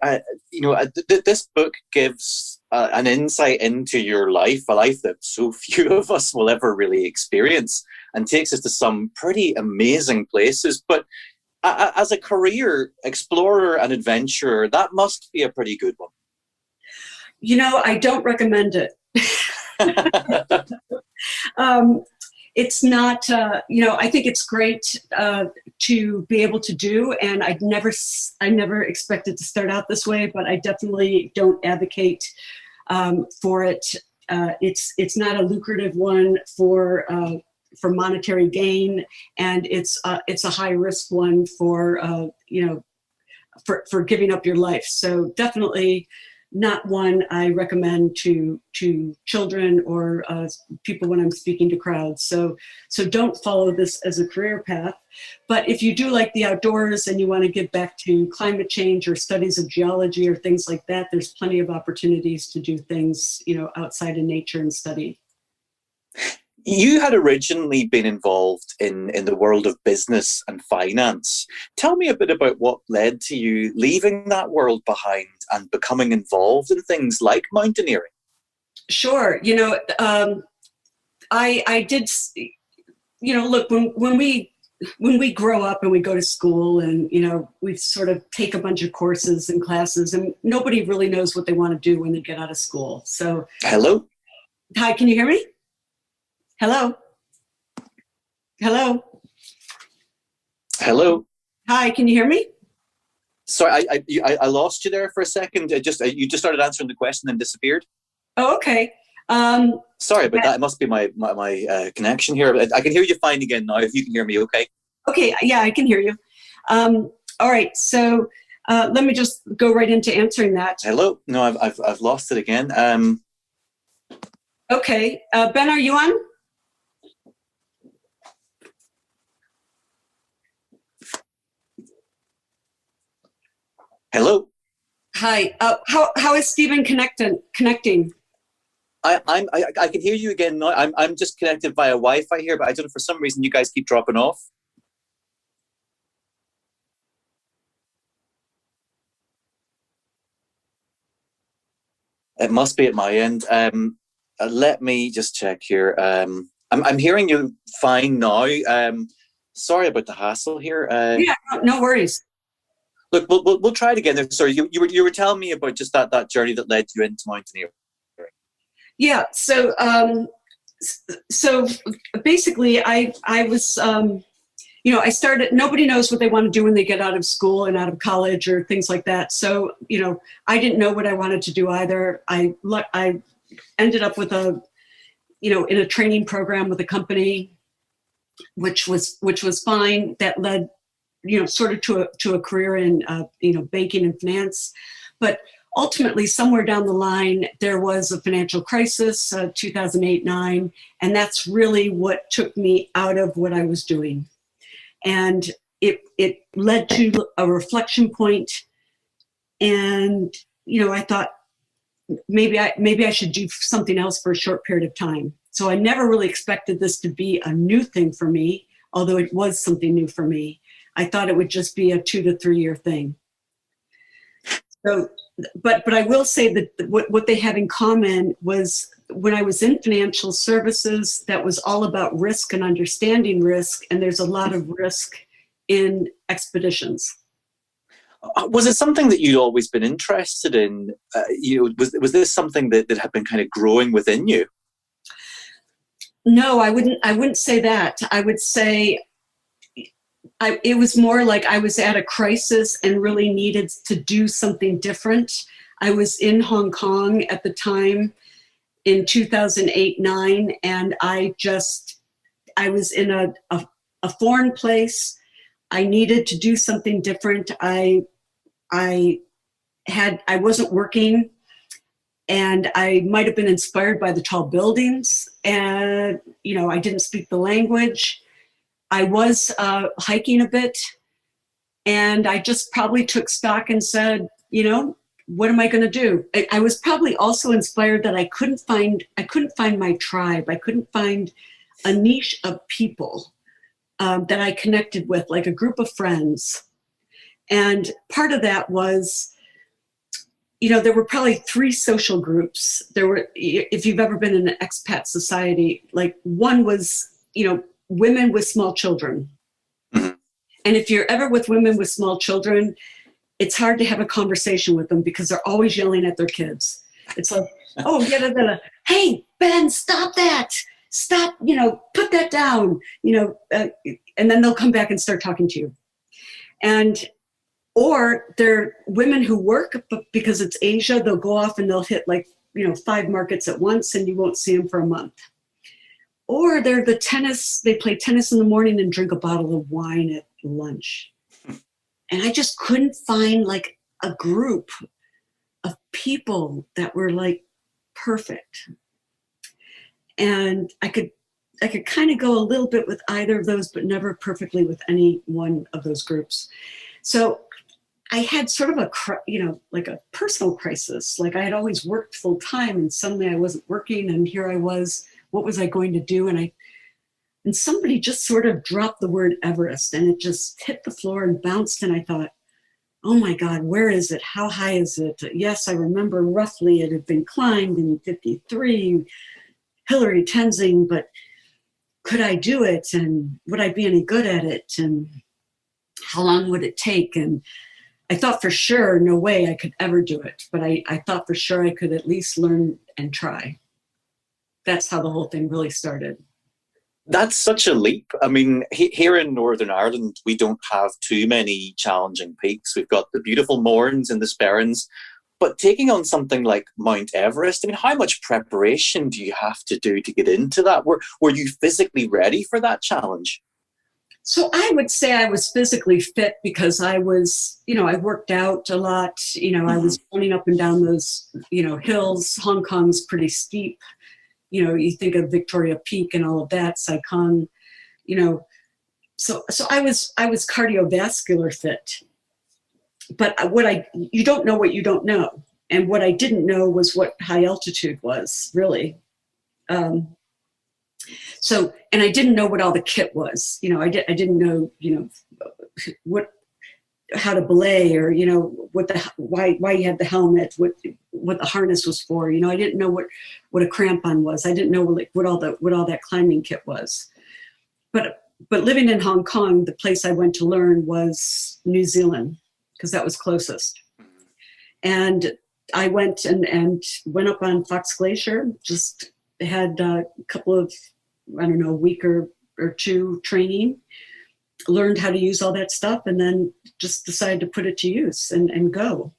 Speaker 7: You know, this book gives an insight into your life, a life that so few of us will ever really experience, and takes us to some pretty amazing places. But as a career explorer and adventurer, that must be a pretty good one.
Speaker 2: You know, I don't recommend it. It's not, I think it's great to be able to do, and I never expected to start out this way, but I definitely don't advocate for it. It's not a lucrative one for monetary gain, and it's a high risk one for giving up your life. So definitely not one I recommend to children or people when I'm speaking to crowds. So don't follow this as a career path. But if you do like the outdoors and you want to give back to climate change or studies of geology or things like that, there's plenty of opportunities to do things, outside in nature and study.
Speaker 7: You had originally been involved in the world of business and finance. Tell me a bit about what led to you leaving that world behind and becoming involved in things like mountaineering.
Speaker 2: Sure. I did, look, when we grow up and we go to school and, we sort of take a bunch of courses and classes, and nobody really knows what they want to do when they get out of school. So.
Speaker 7: Hello?
Speaker 2: Hi, can you hear me? Hello? Hello?
Speaker 7: Hello?
Speaker 2: Hi, can you hear me?
Speaker 7: Sorry, I lost you there for a second. You just started answering the question and disappeared.
Speaker 2: Oh, okay.
Speaker 7: Sorry about that. It must be my connection here. I can hear you fine again now. If you can hear me, okay?
Speaker 2: Okay, yeah, I can hear you. All right, so let me just go right into answering that.
Speaker 7: Hello? No, I've lost it again.
Speaker 2: Okay, Ben, are you on?
Speaker 7: Hello.
Speaker 2: Hi. How is Stephen connecting?
Speaker 7: I can hear you again now. I'm just connected via Wi-Fi here, but I don't know, for some reason you guys keep dropping off. It must be at my end. Let me just check here. I'm hearing you fine now. Sorry about the hassle here.
Speaker 2: Yeah, no worries.
Speaker 7: Look, we'll try it again. Sorry, you were telling me about just that journey that led you into mountaineering.
Speaker 2: Yeah. So basically, I was I started. Nobody knows what they want to do when they get out of school and out of college or things like that. So I didn't know what I wanted to do either. I ended up with in a training program with a company, which was fine. That led sort of to a career in, banking and finance. But ultimately, somewhere down the line, there was a financial crisis, 2008-9, and that's really what took me out of what I was doing. And it led to a reflection point. And, I thought maybe I should do something else for a short period of time. So I never really expected this to be a new thing for me, although it was something new for me. I thought it would just be a 2 to 3 year thing. So, but I will say that what they have in common was when I was in financial services, that was all about risk and understanding risk. And there's a lot of risk in expeditions.
Speaker 7: Was it something that you'd always been interested in? Was this something that had been kind of growing within you?
Speaker 2: No, I wouldn't say that. I would say it was more like I was at a crisis and really needed to do something different. I was in Hong Kong at the time in 2008-9, and I was in a foreign place. I needed to do something different. I wasn't working, and I might have been inspired by the tall buildings, and I didn't speak the language. I was hiking a bit, and I just probably took stock and said, what am I going to do? I was probably also inspired that I couldn't find my tribe. I couldn't find a niche of people that I connected with, like a group of friends. And part of that was, there were probably 3 social groups. There were, if you've ever been in an expat society, like one was, women with small children.
Speaker 7: Mm-hmm.
Speaker 2: And if you're ever with women with small children, it's hard to have a conversation with them because they're always yelling at their kids. It's like, oh, hey, Ben, stop that. Stop, put that down, and then they'll come back and start talking to you. Or they're women who work, but because it's Asia, they'll go off and they'll hit 5 markets at once and you won't see them for a month. Or they're they play tennis in the morning and drink a bottle of wine at lunch. And I just couldn't find a group of people that were perfect. And I could kind of go a little bit with either of those, but never perfectly with any one of those groups. So I had sort of a personal crisis. I had always worked full time and suddenly I wasn't working and here I was, what was I going to do? And somebody just sort of dropped the word Everest and it just hit the floor and bounced. And I thought, oh my God, where is it? How high is it? Yes, I remember roughly it had been climbed in 53, Hillary Tenzing, but could I do it? And would I be any good at it? And how long would it take? And I thought for sure, no way I could ever do it. But I thought for sure I could at least learn and try. That's how the whole thing really started.
Speaker 7: That's such a leap. I mean, here in Northern Ireland, we don't have too many challenging peaks. We've got the beautiful Mournes and the Sperrins. But taking on something like Mount Everest, I mean, how much preparation do you have to do to get into that? Were you physically ready for that challenge?
Speaker 2: So I would say I was physically fit because I was, I worked out a lot. I was running up and down those, hills. Hong Kong's pretty steep. You think of Victoria Peak and all of that, Saigon, So I was cardiovascular fit. But you don't know what you don't know. And what I didn't know was what high altitude was, really. And I didn't know what all the kit was. I didn't know, how to belay or, why you had the helmet, what the harness was for. I didn't know what a crampon was. I didn't know what all that climbing kit was. But living in Hong Kong, the place I went to learn was New Zealand, because that was closest. And I went and went up on Fox Glacier, just had a couple of, a week or two training, learned how to use all that stuff, and then just decided to put it to use and go.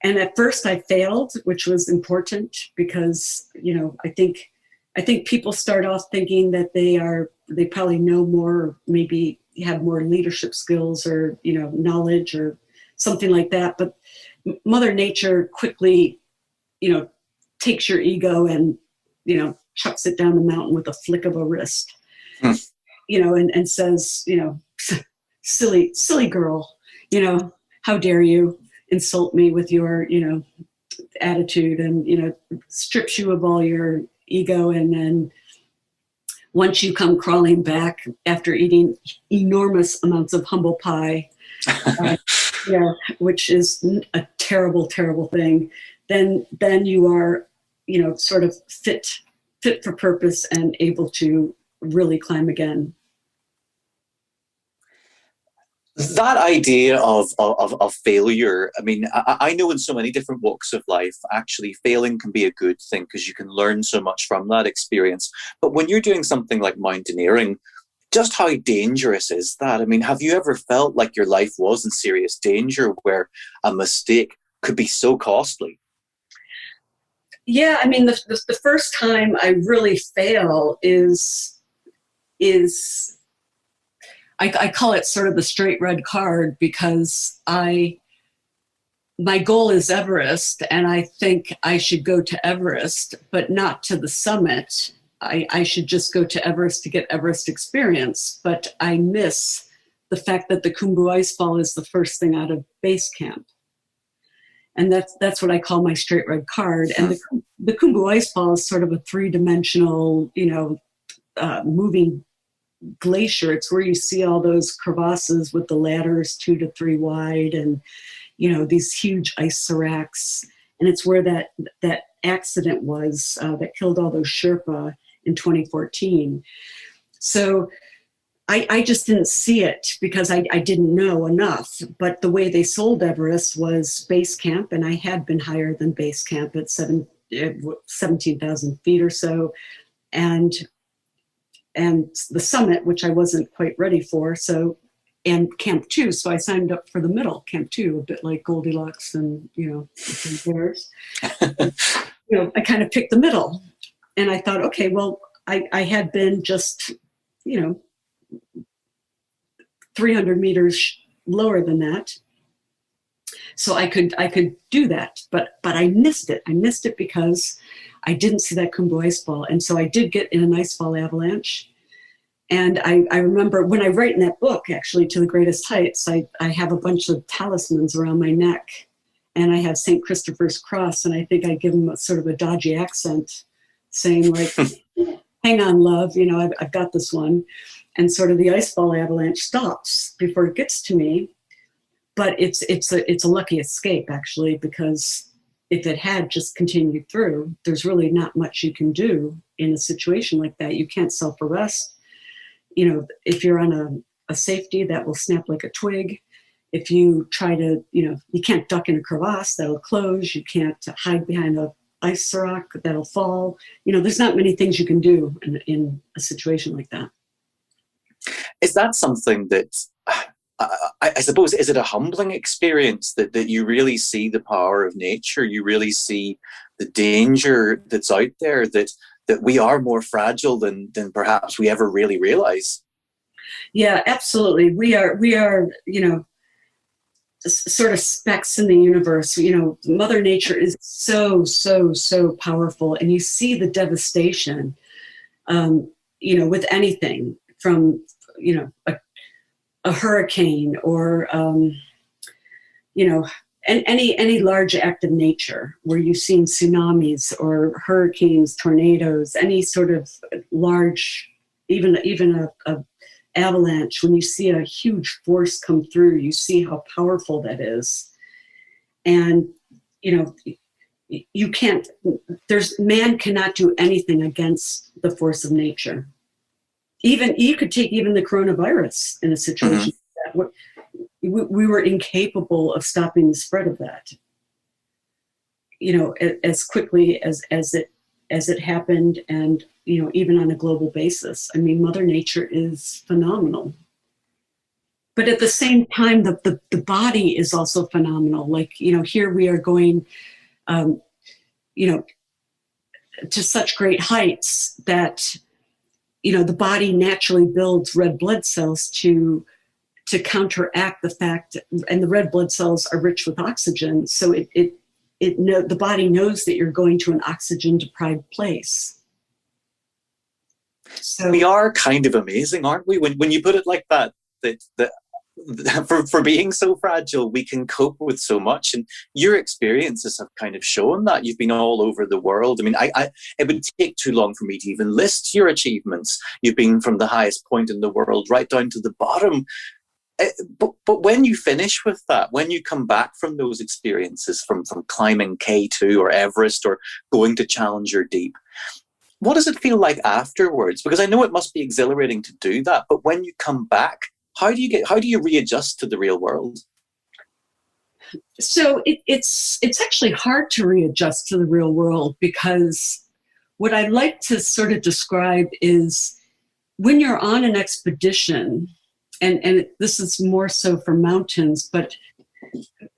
Speaker 2: And at first I failed, which was important because, I think people start off thinking that they probably know more, or maybe have more leadership skills or, knowledge or something like that. But Mother Nature quickly, takes your ego and, chucks it down the mountain with a flick of a wrist, and says, silly girl, how dare you insult me with your, attitude, and, strips you of all your ego. And then once you come crawling back after eating enormous amounts of humble pie, which is a terrible, terrible thing, then you are, sort of fit for purpose and able to really climb again.
Speaker 7: That idea of failure, I mean, I know in so many different walks of life, actually failing can be a good thing because you can learn so much from that experience. But when you're doing something like mountaineering, just how dangerous is that? I mean, have you ever felt like your life was in serious danger where a mistake could be so costly?
Speaker 2: Yeah, I mean, the first time I really fail is I call it sort of the straight red card, because my goal is Everest, and I think I should go to Everest, but not to the summit. I should just go to Everest to get Everest experience, but I miss the fact that the Khumbu Icefall is the first thing out of base camp. And that's what I call my straight red card. And the Khumbu Icefall is sort of a three-dimensional, moving glacier. It's where you see all those crevasses with the ladders 2 to 3 wide, and these huge ice seracs. And it's where that accident was that killed all those Sherpa in 2014. So I just didn't see it because I didn't know enough. But the way they sold Everest was base camp, and I had been higher than base camp at 17,000 feet or so, and the summit, which I wasn't quite ready for. So, and Camp 2. So I signed up for the middle, Camp 2, a bit like Goldilocks and, the Three Bears. I kind of picked the middle. And I thought, okay, well, I had been just, 300 meters lower than that. So I could do that, but I missed it. I missed it because I didn't see that Khumbu ice fall. And so I did get in an ice fall avalanche. And I remember when I write in that book, actually, To the Greatest Heights, I have a bunch of talismans around my neck. And I have St. Christopher's Cross, and I think I give them a sort of a dodgy accent saying, like, hang on, love, I've got this one. And sort of the ice fall avalanche stops before it gets to me. But it's a lucky escape, actually, because if it had just continued through, there's really not much you can do in a situation like that. You can't self-arrest. If you're on a safety, that will snap like a twig. If you try to, you can't duck in a crevasse, that'll close. You can't hide behind a ice rock, that'll fall. There's not many things you can do in a situation like that.
Speaker 7: Is that something that, I suppose, is it a humbling experience that you really see the power of nature? You really see the danger that's out there, that we are more fragile than perhaps we ever really realize? Yeah,
Speaker 2: absolutely. We are, sort of specks in the universe. Mother Nature is so, so, so powerful. And you see the devastation, with anything from, a hurricane or, and any large act of nature where you've seen tsunamis or hurricanes, tornadoes, any sort of large, even a avalanche. When you see a huge force come through, you see how powerful that is. And, man cannot do anything against the force of nature. Even you could take even the coronavirus in a situation like that. We were incapable of stopping the spread of that. As quickly as it happened, and even on a global basis. I mean, Mother Nature is phenomenal. But at the same time, the body is also phenomenal. Like, here we are going, to such great heights that the body naturally builds red blood cells to counteract the fact, and the red blood cells are rich with oxygen. So the body knows that you're going to an oxygen deprived place. So
Speaker 7: we are kind of amazing, aren't we? When you put it like that for being so fragile, we can cope with so much. And your experiences have kind of shown that. You've been all over the world. I mean, it would take too long for me to even list your achievements. You've been from the highest point in the world right down to the bottom. But when you finish with that, when you come back from those experiences, from climbing K2 or Everest or going to Challenger Deep, what does it feel like afterwards? Because I know it must be exhilarating to do that, but when you come back, how do you readjust to the real world?
Speaker 2: So it's actually hard to readjust to the real world, because what I like to sort of describe is when you're on an expedition, and this is more so for mountains, but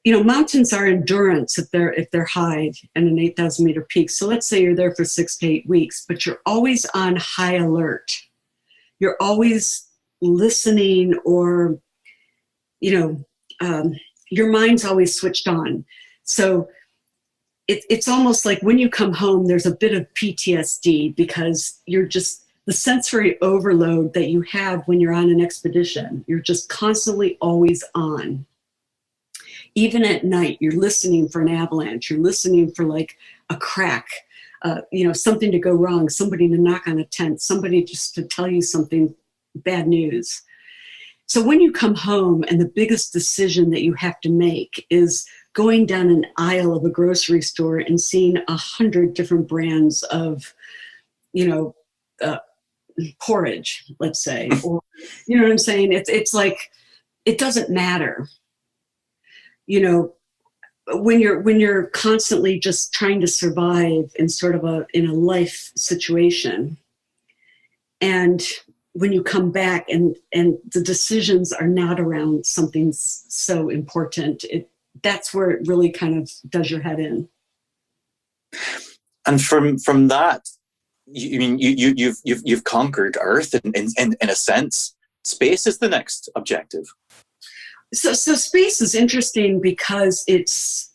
Speaker 2: mountains are endurance if they're high and an 8,000 meter peak. So let's say you're there for 6 to 8 weeks, but you're always on high alert. You're always listening, or your mind's always switched on. So it's almost like when you come home, there's a bit of PTSD, because you're just the sensory overload that you have when you're on an expedition. You're just constantly always on. Even at night, you're listening for an avalanche. You're listening for like a crack, something to go wrong, somebody to knock on a tent, somebody just to tell you something, bad news. So when you come home, and the biggest decision that you have to make is going down an aisle of a grocery store and seeing 100 different brands of, porridge, let's say, or, you know what I'm saying? It's like, it doesn't matter. when you're constantly just trying to survive in sort of in a life situation, and when you come back and the decisions are not around something so important, that's where it really kind of does your head in.
Speaker 7: And from that, you've conquered Earth in a sense. Space is the next objective.
Speaker 2: So space is interesting because it's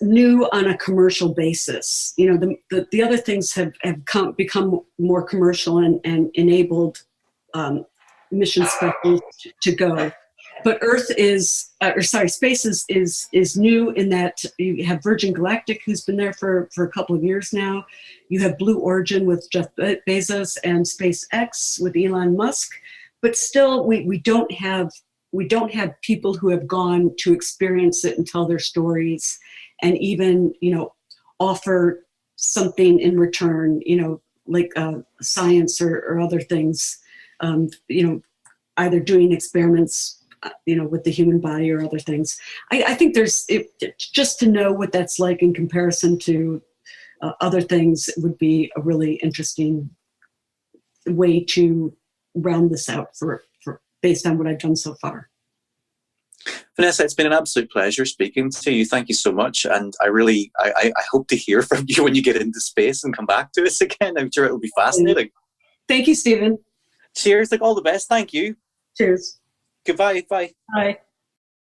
Speaker 2: new on a commercial basis. You know, the other things have become more commercial and enabled mission specialists to go. But space is new in that you have Virgin Galactic, who's been there for a couple of years now. You have Blue Origin with Jeff Bezos and SpaceX with Elon Musk. But still, we don't have people who have gone to experience it and tell their stories, and even, you know, offer something in return, you know, like science or other things, you know, either doing experiments, you know, with the human body or other things. I think just to know what that's like in comparison to other things would be a really interesting way to round this out for based on what I've done so far.
Speaker 7: Vanessa, it's been an absolute pleasure speaking to you. Thank you so much. And I hope to hear from you when you get into space and come back to us again. I'm sure it'll be fascinating.
Speaker 2: Thank you, Stephen.
Speaker 7: Cheers. Like, all the best. Thank you.
Speaker 2: Cheers.
Speaker 7: Goodbye. Bye.
Speaker 2: Bye.